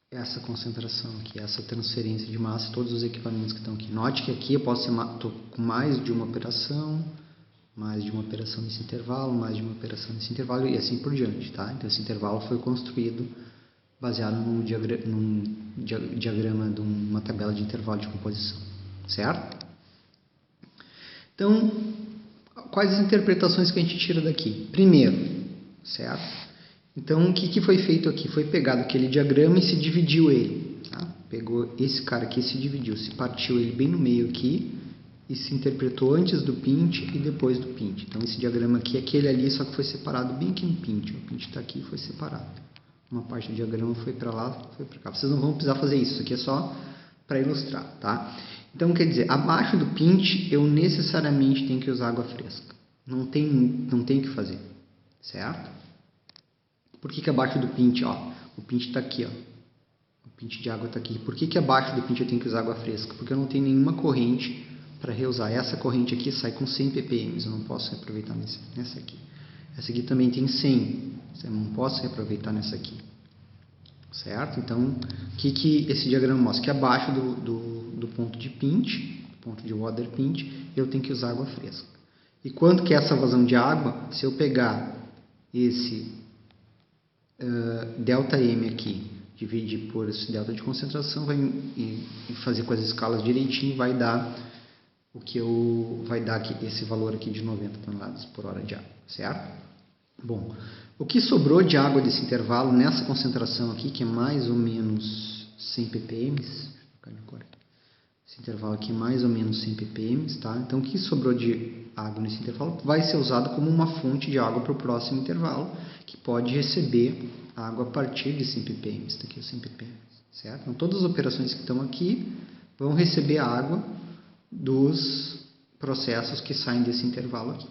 essa concentração aqui, essa transferência de massa, todos os equipamentos que estão aqui. Note que aqui eu posso estou com mais de uma operação nesse intervalo, mais de uma operação nesse intervalo e assim por diante, tá? Então esse intervalo foi construído baseado num diagrama de uma tabela de intervalo de composição, certo? Então, quais as interpretações que a gente tira daqui? Primeiro, certo? Então, o que foi feito aqui? Foi pegado aquele diagrama e se dividiu ele. Tá? Pegou esse cara aqui e se dividiu, se partiu ele bem no meio aqui e se interpretou antes do pinch e depois do pinch. Então, esse diagrama aqui é aquele ali, só que foi separado bem aqui no pinch. O pinch está aqui e foi separado. Uma parte do diagrama foi para lá, foi para cá. Vocês não vão precisar fazer isso, isso aqui é só para ilustrar, tá? Então, quer dizer, abaixo do pinch, eu necessariamente tenho que usar água fresca. Não tem o que fazer, certo? Por que abaixo do pinch, ó, o pinch está aqui, ó, o pinch de água está aqui. Por que abaixo do pinch eu tenho que usar água fresca? Porque eu não tenho nenhuma corrente para reusar. Essa corrente aqui sai com 100 ppm, eu não posso reaproveitar nessa aqui. Essa aqui também tem 100, eu não posso reaproveitar nessa aqui, certo? Então, o que esse diagrama mostra? Que abaixo do ponto de pinch, ponto de water pinch, eu tenho que usar água fresca. E quanto que é essa vazão de água? Se eu pegar esse ΔM aqui, dividir por esse delta de concentração, e fazer com as escalas direitinho, vai dar aqui, esse valor aqui de 90 toneladas por hora de água, certo? Bom, o que sobrou de água desse intervalo, nessa concentração aqui, que é mais ou menos 100 ppm, esse intervalo aqui é mais ou menos 100 ppm, tá? Então, o que sobrou de água nesse intervalo vai ser usado como uma fonte de água para o próximo intervalo, que pode receber água a partir de 100 ppm, está aqui os 100 ppm, certo? Então, todas as operações que estão aqui vão receber água dos processos que saem desse intervalo aqui,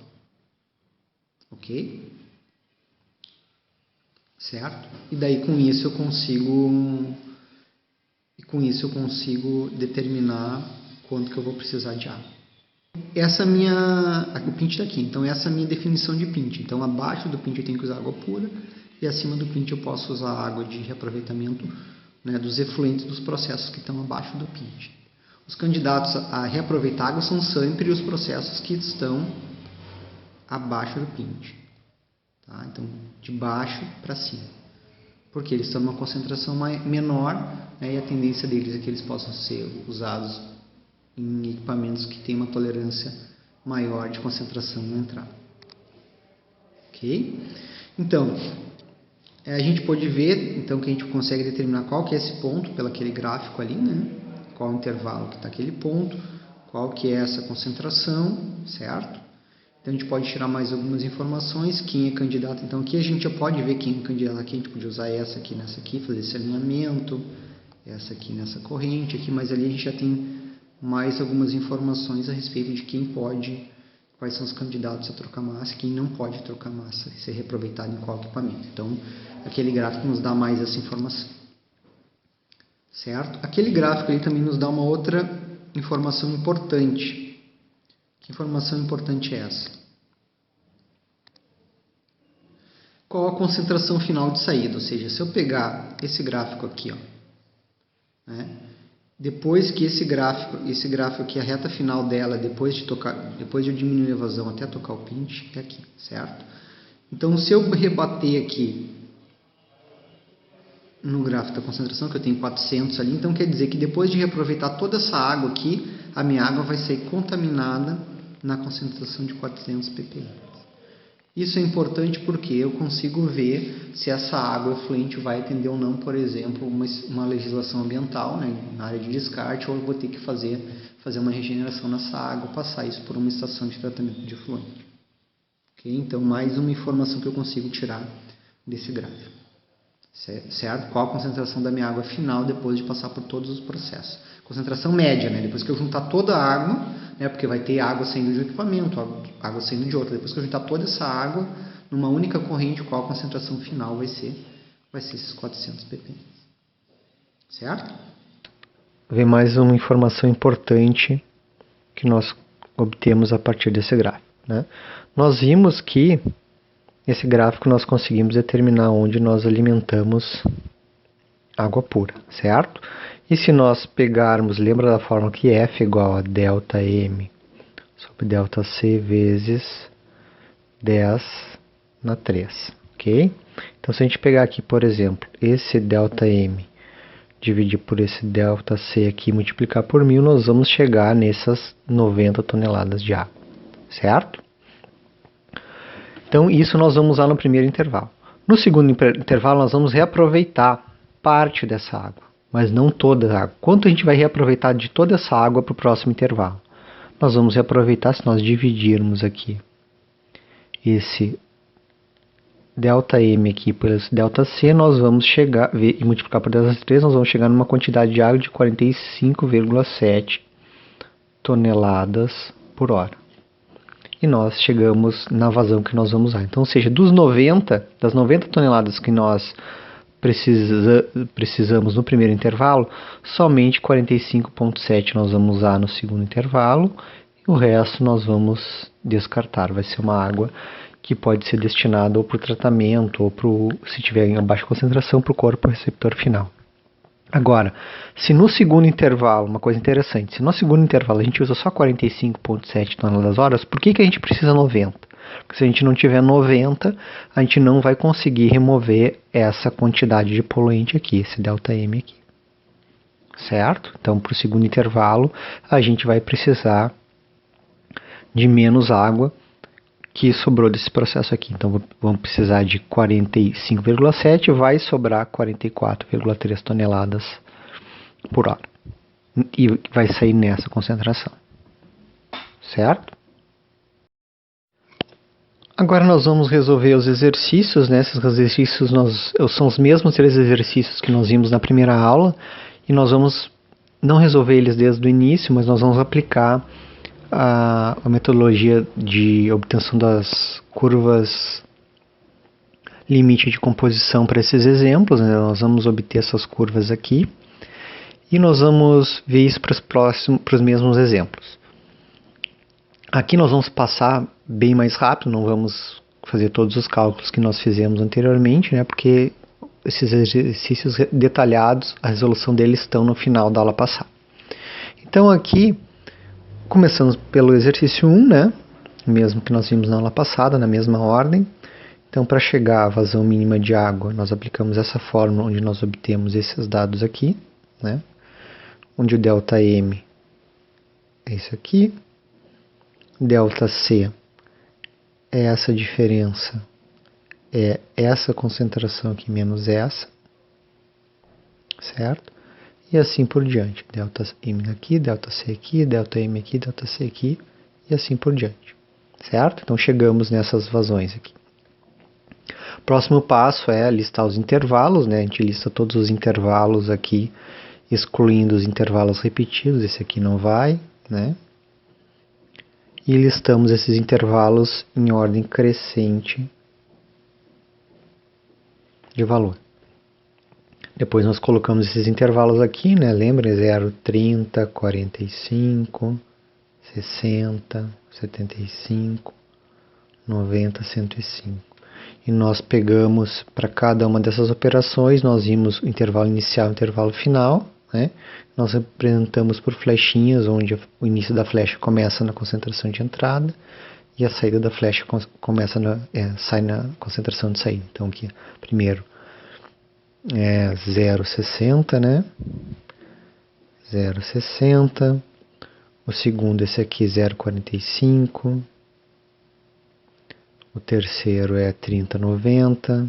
ok? Certo? E daí com isso eu consigo determinar quanto que eu vou precisar de água. Essa o pinch está aqui, então essa é a minha definição de pinch. Então abaixo do pinch eu tenho que usar água pura e acima do pinch eu posso usar água de reaproveitamento, né, dos efluentes dos processos que estão abaixo do pinch. Os candidatos a reaproveitar água são sempre os processos que estão abaixo do pinch. Tá? Então, de baixo para cima. Porque eles estão numa concentração menor, né, e a tendência deles é que eles possam ser usados em equipamentos que têm uma tolerância maior de concentração na entrada. Ok? Então, A gente pode ver, então, que a gente consegue determinar qual que é esse ponto pelo aquele gráfico ali, né? Qual o intervalo que está aquele ponto, qual que é essa concentração, certo? Então a gente pode tirar mais algumas informações, quem é candidato. Então aqui a gente já pode ver quem é candidato aqui, a gente pode usar essa aqui nessa aqui, fazer esse alinhamento, essa aqui nessa corrente aqui, mas ali a gente já tem mais algumas informações a respeito de quem pode, quais são os candidatos a trocar massa, quem não pode trocar massa e ser reaproveitado em qual equipamento. Então aquele gráfico nos dá mais essa informação, certo? Aquele gráfico ali também nos dá uma outra informação importante. Que informação importante é essa? Qual a concentração final de saída? Ou seja, se eu pegar esse gráfico aqui, ó, né, depois que esse gráfico aqui, a reta final dela, depois de eu diminuir a vazão até tocar o pinch, é aqui, certo? Então, se eu rebater aqui no gráfico da concentração, que eu tenho 400 ali, então quer dizer que depois de reaproveitar toda essa água aqui, a minha água vai ser contaminada na concentração de 400 ppm. Isso é importante porque eu consigo ver se essa água efluente vai atender ou não, por exemplo, uma legislação ambiental, né, na área de descarte, ou eu vou ter que fazer uma regeneração nessa água, passar isso por uma estação de tratamento de efluente. Okay? Então, mais uma informação que eu consigo tirar desse gráfico. Certo? Qual a concentração da minha água final depois de passar por todos os processos. Concentração média, né? Depois que eu juntar toda a água, né? Porque vai ter água saindo de um equipamento, água saindo de outro. Depois que eu juntar toda essa água numa única corrente, qual a concentração final vai ser? Vai ser esses 400 ppm. Certo? Vem mais uma informação importante que nós obtemos a partir desse gráfico, né? Nós vimos que nesse gráfico nós conseguimos determinar onde nós alimentamos água pura, certo? E se nós pegarmos, lembra da fórmula que F é igual a ΔM sobre ΔC vezes 10 na 3, ok? Então se a gente pegar aqui, por exemplo, esse ΔM dividir por esse ΔC aqui e multiplicar por 1000, nós vamos chegar nessas 90 toneladas de água, certo? Então, isso nós vamos usar no primeiro intervalo. No segundo intervalo, nós vamos reaproveitar parte dessa água, mas não toda a água. Quanto a gente vai reaproveitar de toda essa água para o próximo intervalo? Nós vamos reaproveitar se nós dividirmos aqui esse ΔM aqui por esse ΔC, nós vamos chegar, e multiplicar por 10 vezes 3, nós vamos chegar numa quantidade de água de 45,7 toneladas por hora. E nós chegamos na vazão que nós vamos usar. Então, ou seja, das 90 toneladas que nós precisamos no primeiro intervalo, somente 45,7 nós vamos usar no segundo intervalo, e o resto nós vamos descartar. Vai ser uma água que pode ser destinada ou para o tratamento, ou se tiver em baixa concentração, para o corpo receptor final. Agora, se no segundo intervalo, uma coisa interessante, se no segundo intervalo a gente usa só 45,7 toneladas horas, por que a gente precisa 90? Porque se a gente não tiver 90, a gente não vai conseguir remover essa quantidade de poluente aqui, esse ΔM aqui. Certo? Então, para o segundo intervalo, a gente vai precisar de menos água que sobrou desse processo aqui. Então, vamos precisar de 45,7, vai sobrar 44,3 toneladas por hora. E vai sair nessa concentração. Certo? Agora nós vamos resolver os exercícios, né? Esses exercícios são os mesmos 3 exercícios que nós vimos na primeira aula, e nós vamos não resolver eles desde o início, mas nós vamos aplicar a metodologia de obtenção das curvas limite de composição para esses exemplos, né? Nós vamos obter essas curvas aqui e nós vamos ver isso para os mesmos exemplos. Aqui nós vamos passar bem mais rápido, não vamos fazer todos os cálculos que nós fizemos anteriormente, né? Porque esses exercícios detalhados, a resolução deles estão no final da aula passada. Então aqui começamos pelo exercício 1, né? Mesmo que nós vimos na aula passada, na mesma ordem. Então, para chegar à vazão mínima de água, nós aplicamos essa fórmula onde nós obtemos esses dados aqui, né? Onde o ΔM é isso aqui, ΔC é essa diferença é essa concentração aqui menos essa, certo? E assim por diante. Delta M aqui, delta C aqui, delta M aqui, delta C aqui, e assim por diante, certo? Então chegamos nessas vazões aqui. Próximo passo é listar os intervalos, né? A gente lista todos os intervalos aqui, excluindo os intervalos repetidos, esse aqui não vai, né? E listamos esses intervalos em ordem crescente de valor. Depois nós colocamos esses intervalos aqui, né? Lembra? 0, 30, 45, 60, 75, 90, 105. E nós pegamos para cada uma dessas operações, nós vimos o intervalo inicial e o intervalo final, né? Nós representamos por flechinhas, onde o início da flecha começa na concentração de entrada e a saída da flecha sai na concentração de saída. Então aqui, primeiro é 0,60, né? 0,60. O segundo, esse aqui, 0,45. O terceiro é 30,90.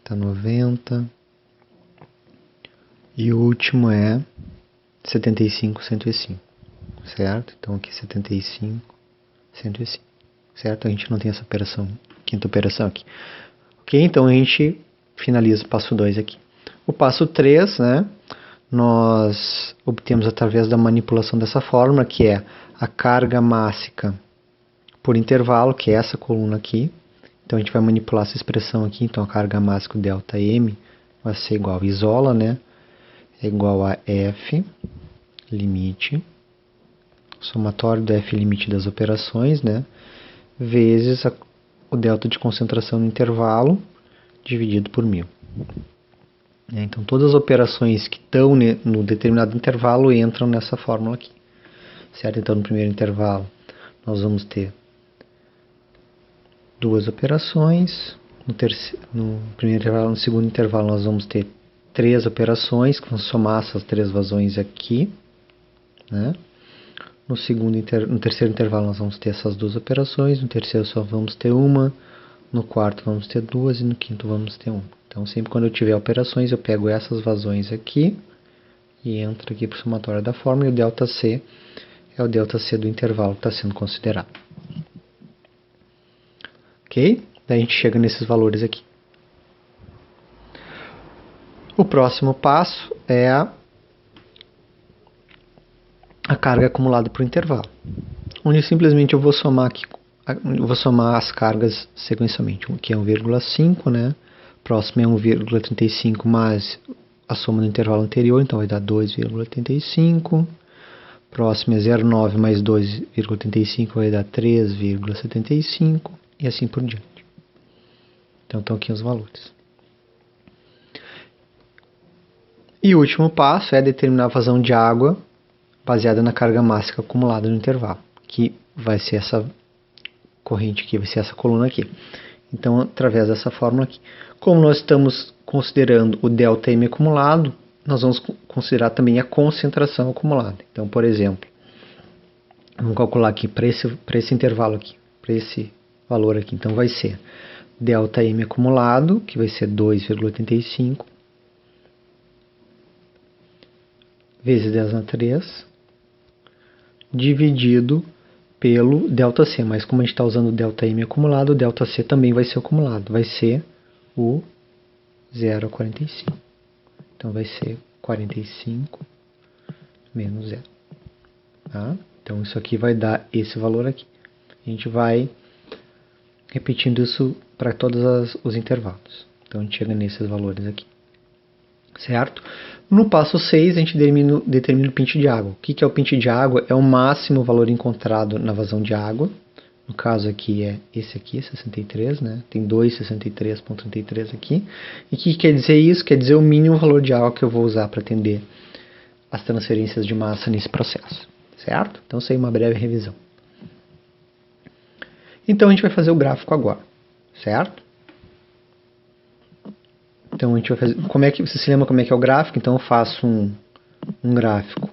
30,90. E o último é 75,105. Certo? Então aqui 75,105. Certo? A gente não tem essa operação, quinta operação aqui. Ok? Então a gente finaliza o passo 2 aqui. O passo 3, né? Nós obtemos através da manipulação dessa fórmula, que é a carga mássica por intervalo, que é essa coluna aqui. Então a gente vai manipular essa expressão aqui. Então a carga mássica ΔM vai ser igual a isola, né? É igual a F limite, somatório do F limite das operações, né? Vezes o delta de concentração no intervalo dividido por 1000. Então todas as operações que estão no determinado intervalo entram nessa fórmula aqui. Certo? Então no primeiro intervalo nós vamos ter duas operações. No primeiro intervalo, no segundo intervalo nós vamos ter 3 operações, que vão somar essas 3 vazões aqui, né? No terceiro intervalo nós vamos ter essas 2 operações, no terceiro só vamos ter uma, no quarto vamos ter 2 e no quinto vamos ter uma. Então sempre quando eu tiver operações eu pego essas vazões aqui e entro aqui para o somatório da fórmula, e o ΔC é o ΔC do intervalo que está sendo considerado. Ok? Daí a gente chega nesses valores aqui. O próximo passo é a carga acumulada por intervalo, onde simplesmente eu vou somar aqui, as cargas sequencialmente. Aqui é 1,5, né? Próximo é 1,35 mais a soma do intervalo anterior, então vai dar 2,85. Próximo é 0,9 mais 2,85 vai dar 3,75 e assim por diante. Então estão aqui os valores. E o último passo é determinar a vazão de água baseada na carga mássica acumulada no intervalo, que vai ser essa corrente aqui, vai ser essa coluna aqui. Então, através dessa fórmula aqui. Como nós estamos considerando o ΔM acumulado, nós vamos considerar também a concentração acumulada. Então, por exemplo, vamos calcular aqui para esse intervalo aqui, para esse valor aqui. Então, vai ser ΔM acumulado, que vai ser 2,85, vezes 10 na 3, dividido pelo ΔC. Mas como a gente está usando o ΔM acumulado, o ΔC também vai ser acumulado. Vai ser o 0,45. Então vai ser 45 menos 0. Tá? Então isso aqui vai dar esse valor aqui. A gente vai repetindo isso para todos os intervalos. Então a gente chega nesses valores aqui. Certo? No passo 6, a gente determina o pinte de água. O que é o pinte de água? É o máximo valor encontrado na vazão de água. No caso aqui é esse aqui, 63, né? Tem 2,63,33 aqui. E o que quer dizer isso? Quer dizer o mínimo valor de água que eu vou usar para atender as transferências de massa nesse processo. Certo? Então, isso aí é uma breve revisão. Então, a gente vai fazer o gráfico agora. Certo? Então, a gente vai fazer... Você se lembra como é que é o gráfico? Então, eu faço um gráfico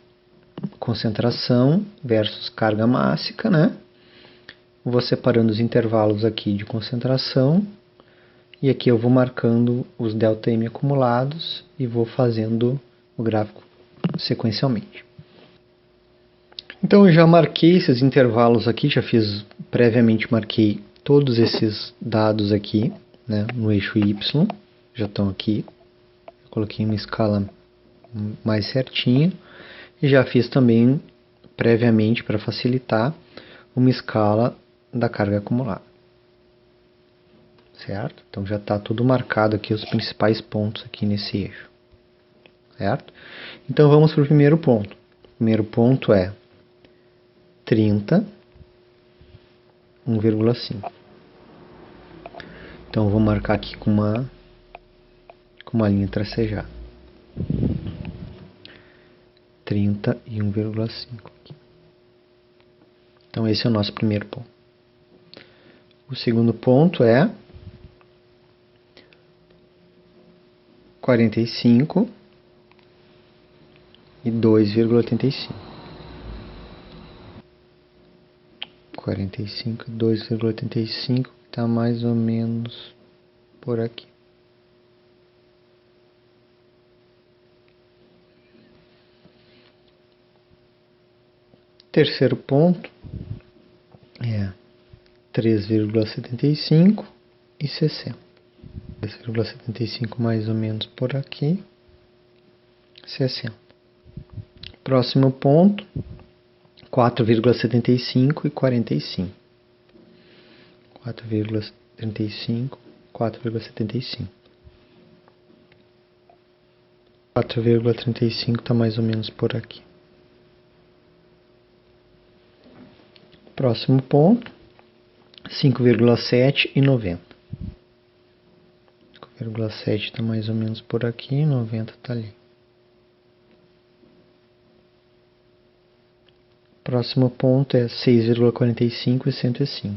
concentração versus carga mássica, né? vou separando os intervalos aqui de concentração e aqui eu vou marcando os ΔM acumulados e vou fazendo o gráfico sequencialmente. Então eu já marquei esses intervalos aqui, já fiz previamente, marquei todos esses dados aqui, né, no eixo Y, já estão aqui. Coloquei uma escala mais certinha e já fiz também previamente, para facilitar, uma escala da carga acumulada. Certo? Então já está tudo marcado aqui, os principais pontos aqui nesse eixo. Certo? Então vamos para o primeiro ponto. O primeiro ponto é 30, 1,5. Então eu vou marcar aqui com uma linha tracejada. 30 e 1,5 aqui. Então esse é o nosso primeiro ponto. O segundo ponto é 45 e 2,85. 45 e 2,85 está mais ou menos por aqui. Terceiro ponto é 3,75 e 60. 3,75 mais ou menos por aqui. 60. Próximo ponto, 4,75 e 45. 4,35, 4,75. 4,35 está mais ou menos por aqui. Próximo ponto, 5,7 e 90. 5,7 está mais ou menos por aqui, 90 está ali. Próximo ponto é 6,45 e 105,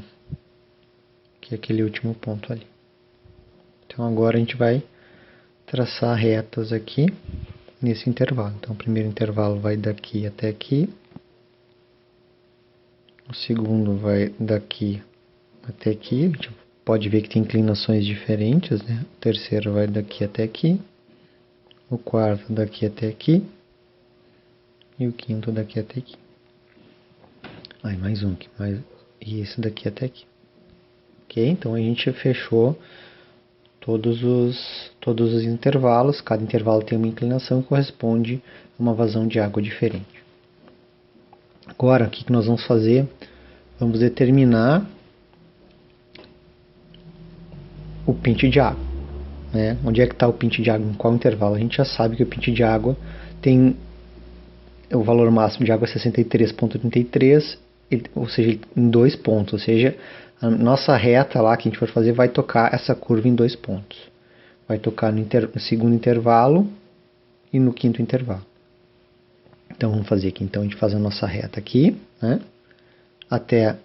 que é aquele último ponto ali. Então agora a gente vai traçar retas aqui nesse intervalo. Então o primeiro intervalo vai daqui até aqui. O segundo vai daqui até aqui. A gente pode ver que tem inclinações diferentes, né? O terceiro vai daqui até aqui. O quarto daqui até aqui. E o quinto daqui até aqui. Aí mais um aqui. E esse daqui até aqui. Ok? Então a gente fechou todos os intervalos. Cada intervalo tem uma inclinação que corresponde a uma vazão de água diferente. Agora, o que nós vamos fazer? Vamos determinar o pinte de água. Né? Onde é que está o pinte de água? Em qual intervalo? A gente já sabe que o pinte de água tem o valor máximo de água 63,33, ou seja, em 2 pontos. Ou seja, a nossa reta lá que a gente for fazer vai tocar essa curva em 2 pontos. Vai tocar no segundo intervalo e no quinto intervalo. Então vamos fazer aqui. Então a gente faz a nossa reta aqui, né? Até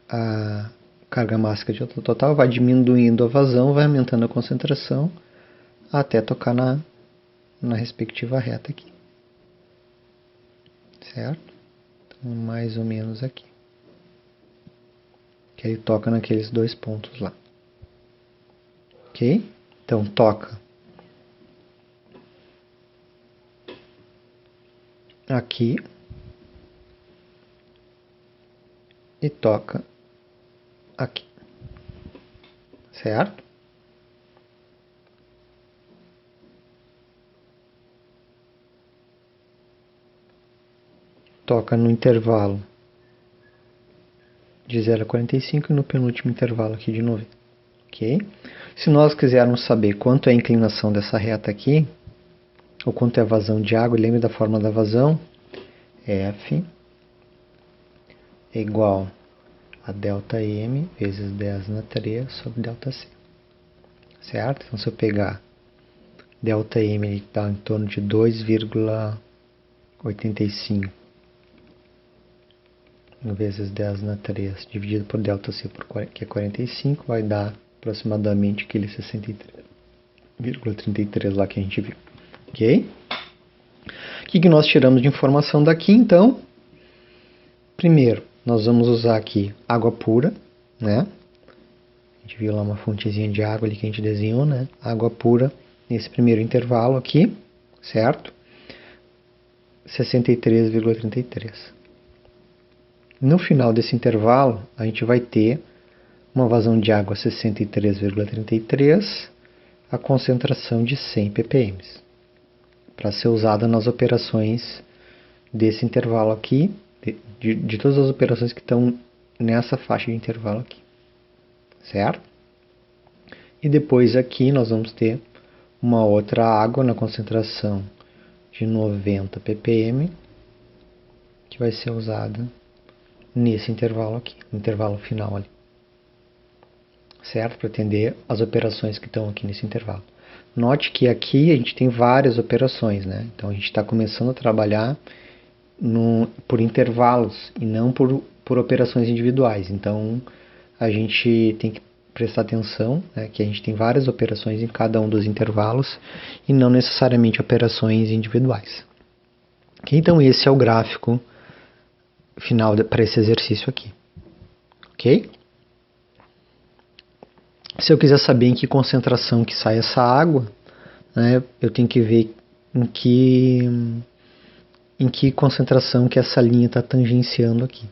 a carga máxima de total, vai diminuindo a vazão, vai aumentando a concentração, até tocar na respectiva reta aqui. Certo? Então mais ou menos aqui. Que aí toca naqueles 2 pontos lá. Ok? Então toca aqui e toca aqui, certo? Toca no intervalo de 0 a 45 e no penúltimo intervalo aqui de 90, ok? Se nós quisermos saber quanto é a inclinação dessa reta aqui, ou quanto é a vazão de água, lembre da fórmula da vazão, F é igual a ΔM vezes 10 na 3 sobre ΔC. Certo? Então, se eu pegar ΔM, ele está em torno de 2,85 vezes 10 na 3 dividido por ΔC, que é 45, vai dar aproximadamente aquele 63,33 lá que a gente viu. Ok? O que nós tiramos de informação daqui, então? Primeiro, nós vamos usar aqui água pura, né? A gente viu lá uma fontezinha de água ali que a gente desenhou, né? Água pura nesse primeiro intervalo aqui, certo? 63,33. No final desse intervalo, a gente vai ter uma vazão de água 63,33, a concentração de 100 ppm, para ser usada nas operações desse intervalo aqui, de todas as operações que estão nessa faixa de intervalo aqui, certo? E depois aqui nós vamos ter uma outra água na concentração de 90 ppm, que vai ser usada nesse intervalo aqui, no intervalo final ali, certo? Para atender as operações que estão aqui nesse intervalo. Note que aqui a gente tem várias operações, né? Então a gente está começando a trabalhar por intervalos e não por operações individuais. Então a gente tem que prestar atenção, né, que a gente tem várias operações em cada um dos intervalos e não necessariamente operações individuais. Okay? Então esse é o gráfico final para esse exercício aqui. Ok? Se eu quiser saber em que concentração que sai essa água, né, eu tenho que ver em que concentração que essa linha está tangenciando aqui.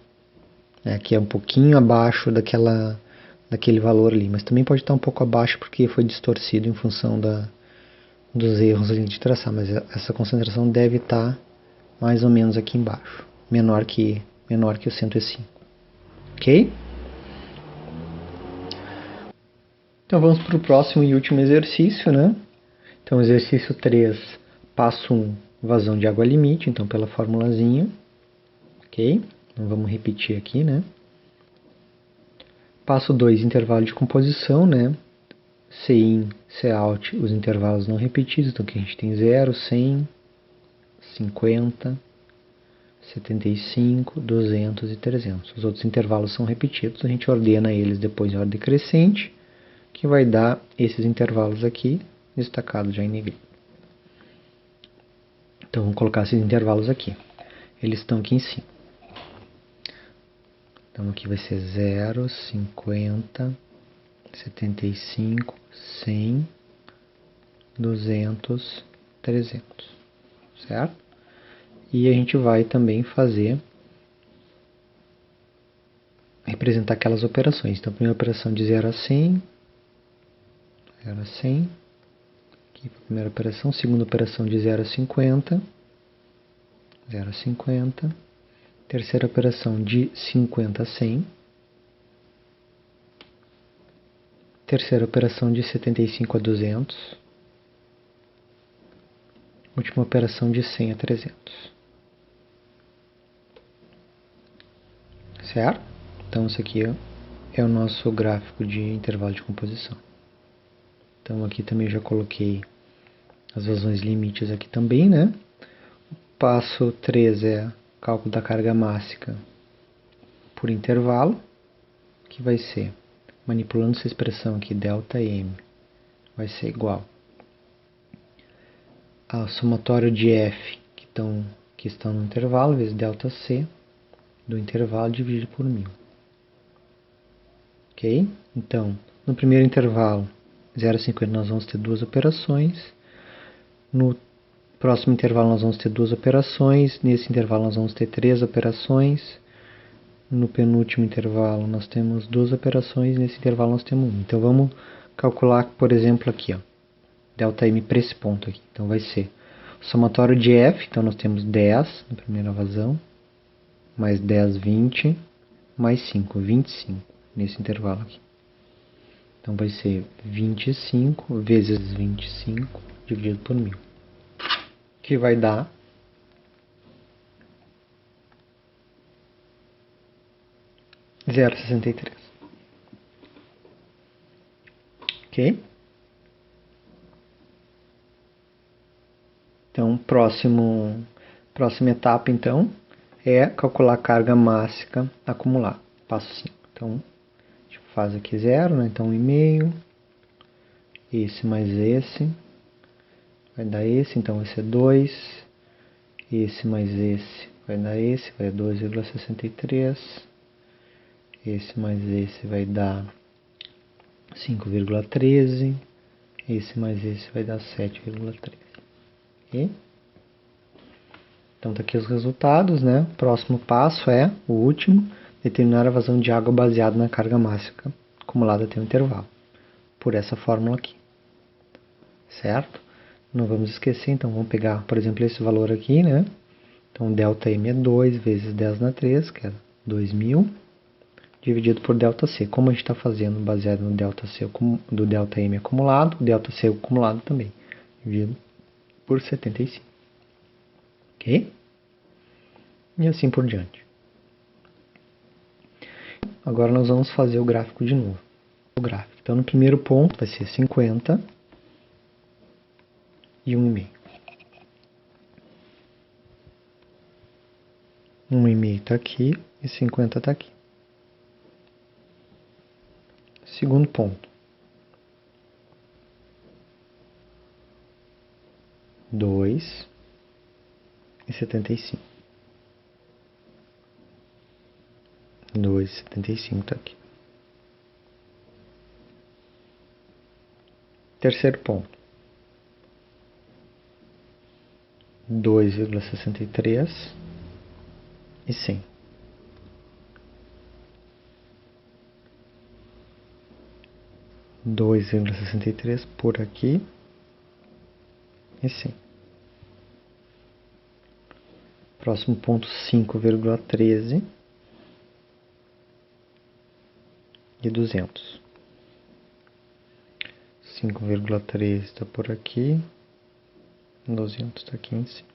Que é um pouquinho abaixo daquele valor ali, mas também pode estar um pouco abaixo porque foi distorcido em função dos erros ali de traçar, mas essa concentração deve estar mais ou menos aqui embaixo, menor que o 105. Ok? Então vamos para o próximo e último exercício, né? Então exercício 3, passo 1, vazão de água limite, então pela formulazinha, ok? Então vamos repetir aqui, né? Passo 2, intervalo de composição, né? Cin, Cout, os intervalos não repetidos, então aqui a gente tem 0, 100, 50, 75, 200 e 300. Os outros intervalos são repetidos, a gente ordena eles depois em ordem crescente, que vai dar esses intervalos aqui, destacados já em negrito. Então vamos colocar esses intervalos aqui. Eles estão aqui em cima. Então aqui vai ser 0, 50, 75, 100, 200, 300, certo? E a gente vai também representar aquelas operações. Então, a primeira operação de 0 a 100, 0 a 100, aqui a primeira operação. Segunda operação de 0 a 50, 0 a 50. Terceira operação de 50 a 100. Terceira operação de 75 a 200. Última operação de 100 a 300. Certo? Então, isso aqui é o nosso gráfico de intervalo de composição. Então, aqui também já coloquei as vazões limites aqui também, né? O passo 3 é cálculo da carga mássica por intervalo, que vai ser, manipulando essa expressão aqui, ΔM, vai ser igual ao somatório de F, que estão no intervalo, vezes ΔC, do intervalo dividido por 1000. Ok? Então, no primeiro intervalo, 0 a 50, nós vamos ter duas operações. No próximo intervalo, nós vamos ter duas operações. Nesse intervalo, nós vamos ter 3 operações. No penúltimo intervalo, nós temos 2 operações. Nesse intervalo, nós temos 1. Então, vamos calcular, por exemplo, aqui, ó, ΔM para esse ponto aqui. Então, vai ser o somatório de F. Então, nós temos 10 na primeira vazão, mais 10, 20, mais 5, 25, nesse intervalo aqui. Então, vai ser 25 vezes 25 dividido por 1000, que vai dar 0,63. Ok? Então, próxima etapa, então, é calcular a carga mássica acumulada. Passo 5. Então, a gente faz aqui 0, né? Então 1,5. Esse mais esse. Vai dar esse, então esse é 2. Esse mais esse vai dar esse, vai dar 2,63. esse mais esse vai dar 5,13, esse mais esse vai dar 7,13. Ok? Então tá aqui os resultados, né? Próximo passo é, o último, determinar a vazão de água baseada na carga mássica acumulada até o intervalo, por essa fórmula aqui, certo? Não vamos esquecer, então vamos pegar, por exemplo, esse valor aqui, né? Então ΔM é 2 vezes 10 na 3, que é 2.000, dividido por ΔC. Como a gente está fazendo baseado no ΔC do ΔM acumulado, o ΔC acumulado também, dividido por 75. Ok? E assim por diante. Agora nós vamos fazer o gráfico de novo. O gráfico. Então no primeiro ponto vai ser 50 e 1,5. 1,5 está aqui e 50 está aqui. Segundo ponto. 2 e 75. 2,75 está aqui. Terceiro ponto. 2,63 e 100. 2,63 por aqui e 100. Próximo ponto, 5,13 e 200. 5,13 está por aqui, 200 está aqui em cima.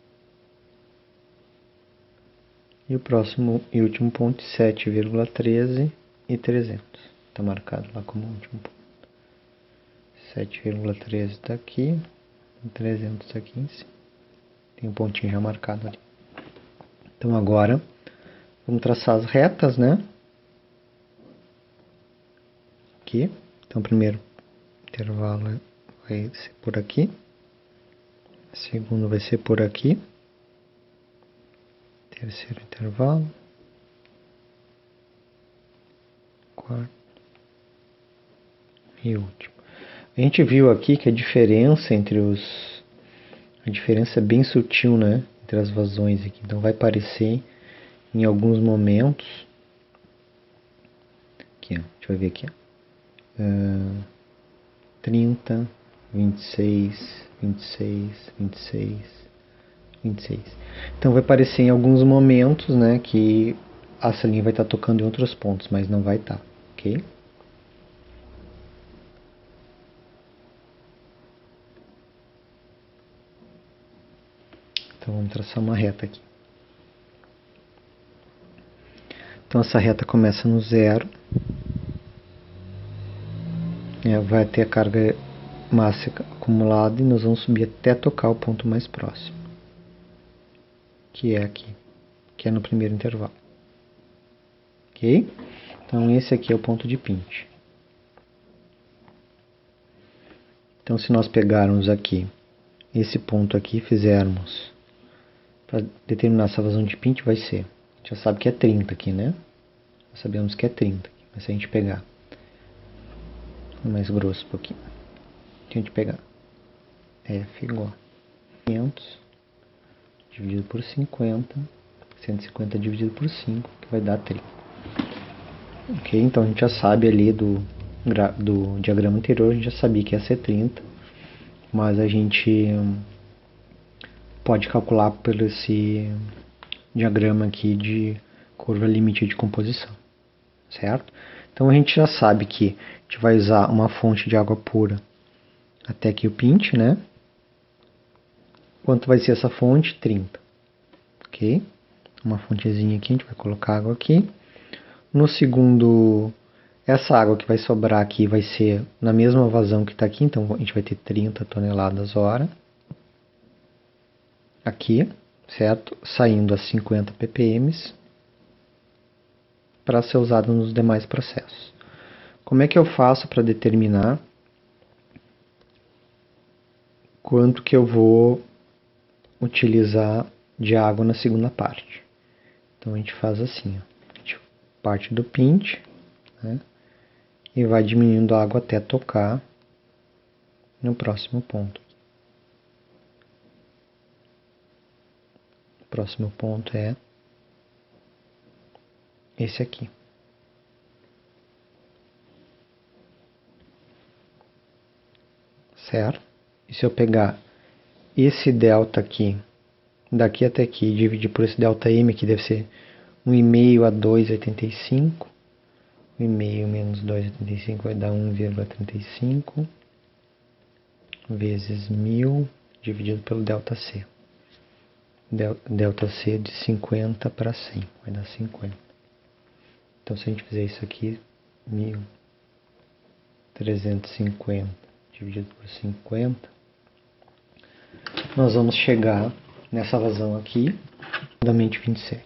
E o próximo e último ponto, 7,13 e 300. Está marcado lá como último ponto. 7,13 está aqui, e 300 está aqui em cima. Tem um pontinho já marcado ali. Então agora, vamos traçar as retas, né? Aqui. Então, primeiro intervalo vai ser por aqui. Segundo vai ser por aqui. Terceiro intervalo. Quarto. E último. A gente viu aqui que a diferença entre os... A diferença é bem sutil, né? Entre as vazões aqui. Então, vai parecer em alguns momentos... Aqui, ó. A gente vai ver aqui, ó. 30, 26, 26, 26, 26. Então vai parecer em alguns momentos, né, que essa linha vai estar tocando em outros pontos, mas não vai estar, ok? Então vamos traçar uma reta aqui. Então essa reta começa no 0. Vai ter a carga mássica acumulada e nós vamos subir até tocar o ponto mais próximo, que é aqui, que é no primeiro intervalo. Ok? Então esse aqui é o ponto de pinch. Então se nós pegarmos aqui esse ponto aqui, fizermos para determinar essa vazão de pinch, vai ser, a gente já sabe que é 30 aqui, né? Nós sabemos que é 30, mas se a gente pegar mais grosso um pouquinho, se a gente pegar F igual a 500 dividido por 50, 150 dividido por 5, que vai dar 30. Ok, então a gente já sabe ali do diagrama anterior, a gente já sabia que ia ser 30, mas a gente pode calcular por esse diagrama aqui de curva limite de composição, certo? Então a gente já sabe que a gente vai usar uma fonte de água pura até aqui o pinch, né? Quanto vai ser essa fonte? 30. Ok? Uma fontezinha aqui, a gente vai colocar água aqui. No segundo, essa água que vai sobrar aqui vai ser na mesma vazão que está aqui, então a gente vai ter 30 toneladas hora. Aqui, certo? Saindo a 50 ppm para ser usado nos demais processos. Como é que eu faço para determinar quanto que eu vou utilizar de água na segunda parte? Então a gente faz assim, ó. A gente parte do pinch, né? E vai diminuindo a água até tocar no próximo ponto. O próximo ponto é esse aqui. Certo? E se eu pegar esse delta aqui, daqui até aqui, e dividir por esse delta M, que deve ser 1,5 a 2,85, 1,5 menos 2,85 vai dar 1,35 vezes 1000 dividido pelo ΔC. ΔC de 50 para 100 vai dar 50. Então, se a gente fizer isso aqui, 1.350 dividido por 50, nós vamos chegar nessa vazão aqui, aproximadamente 27.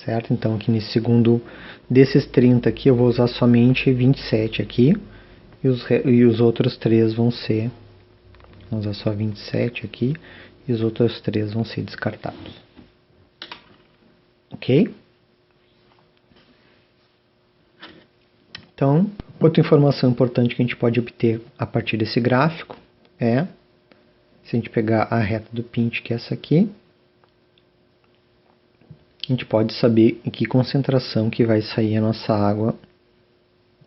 Certo? Então, aqui nesse segundo, desses 30 aqui, eu vou usar somente 27 aqui, e os outros 3 vão ser, vamos usar só 27 aqui, e os outros 3 vão ser descartados. Ok? Então, outra informação importante que a gente pode obter a partir desse gráfico é, se a gente pegar a reta do pint, que é essa aqui, a gente pode saber em que concentração que vai sair a nossa água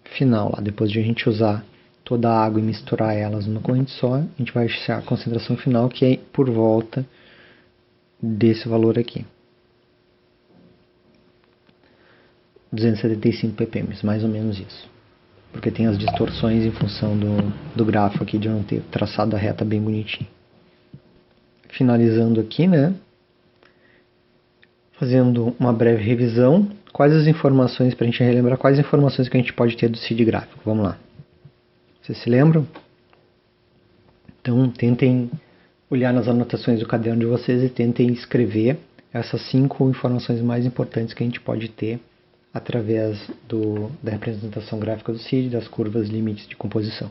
final lá. Depois de a gente usar toda a água e misturar elas numa corrente só, a gente vai achar a concentração final, que é por volta desse valor aqui. 275 ppm, mais ou menos isso. Porque tem as distorções em função do gráfico aqui, de não ter traçado a reta bem bonitinho. Finalizando aqui, né? Fazendo uma breve revisão, quais as informações, para a gente relembrar, quais as informações que a gente pode ter do CID gráfico. Vamos lá. Vocês se lembram? Então, tentem olhar nas anotações do caderno de vocês e tentem escrever essas 5 informações mais importantes que a gente pode ter através da representação gráfica do CID, das curvas limites de composição.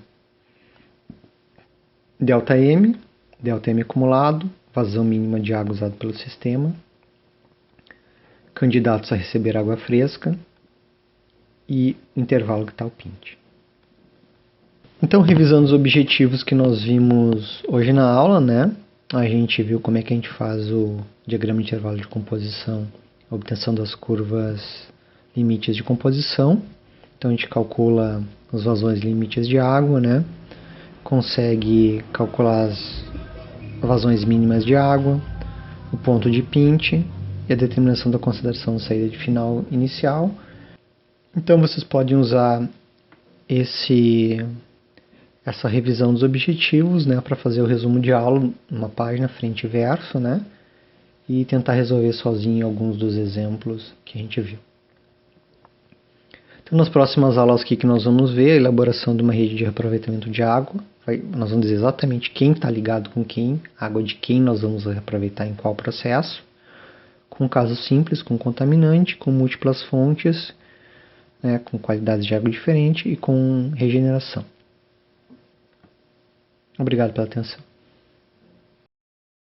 ΔM acumulado, vazão mínima de água usada pelo sistema, candidatos a receber água fresca e intervalo que está o pint. Então, revisando os objetivos que nós vimos hoje na aula, né? A gente viu como é que a gente faz o diagrama de intervalo de composição, a obtenção das curvas limites de composição. Então, a gente calcula os vazões limites de água, né? Consegue calcular as vazões mínimas de água, o ponto de pint e a determinação da concentração de saída de final inicial. Então, vocês podem usar essa revisão dos objetivos, né, para fazer o resumo de aula, uma página frente e verso, né, e tentar resolver sozinho alguns dos exemplos que a gente viu. Então, nas próximas aulas aqui que nós vamos ver a elaboração de uma rede de reaproveitamento de água. Nós vamos dizer exatamente quem está ligado com quem, a água de quem nós vamos reaproveitar em qual processo, com caso simples, com contaminante, com múltiplas fontes, né, com qualidades de água diferente e com regeneração. Obrigado pela atenção.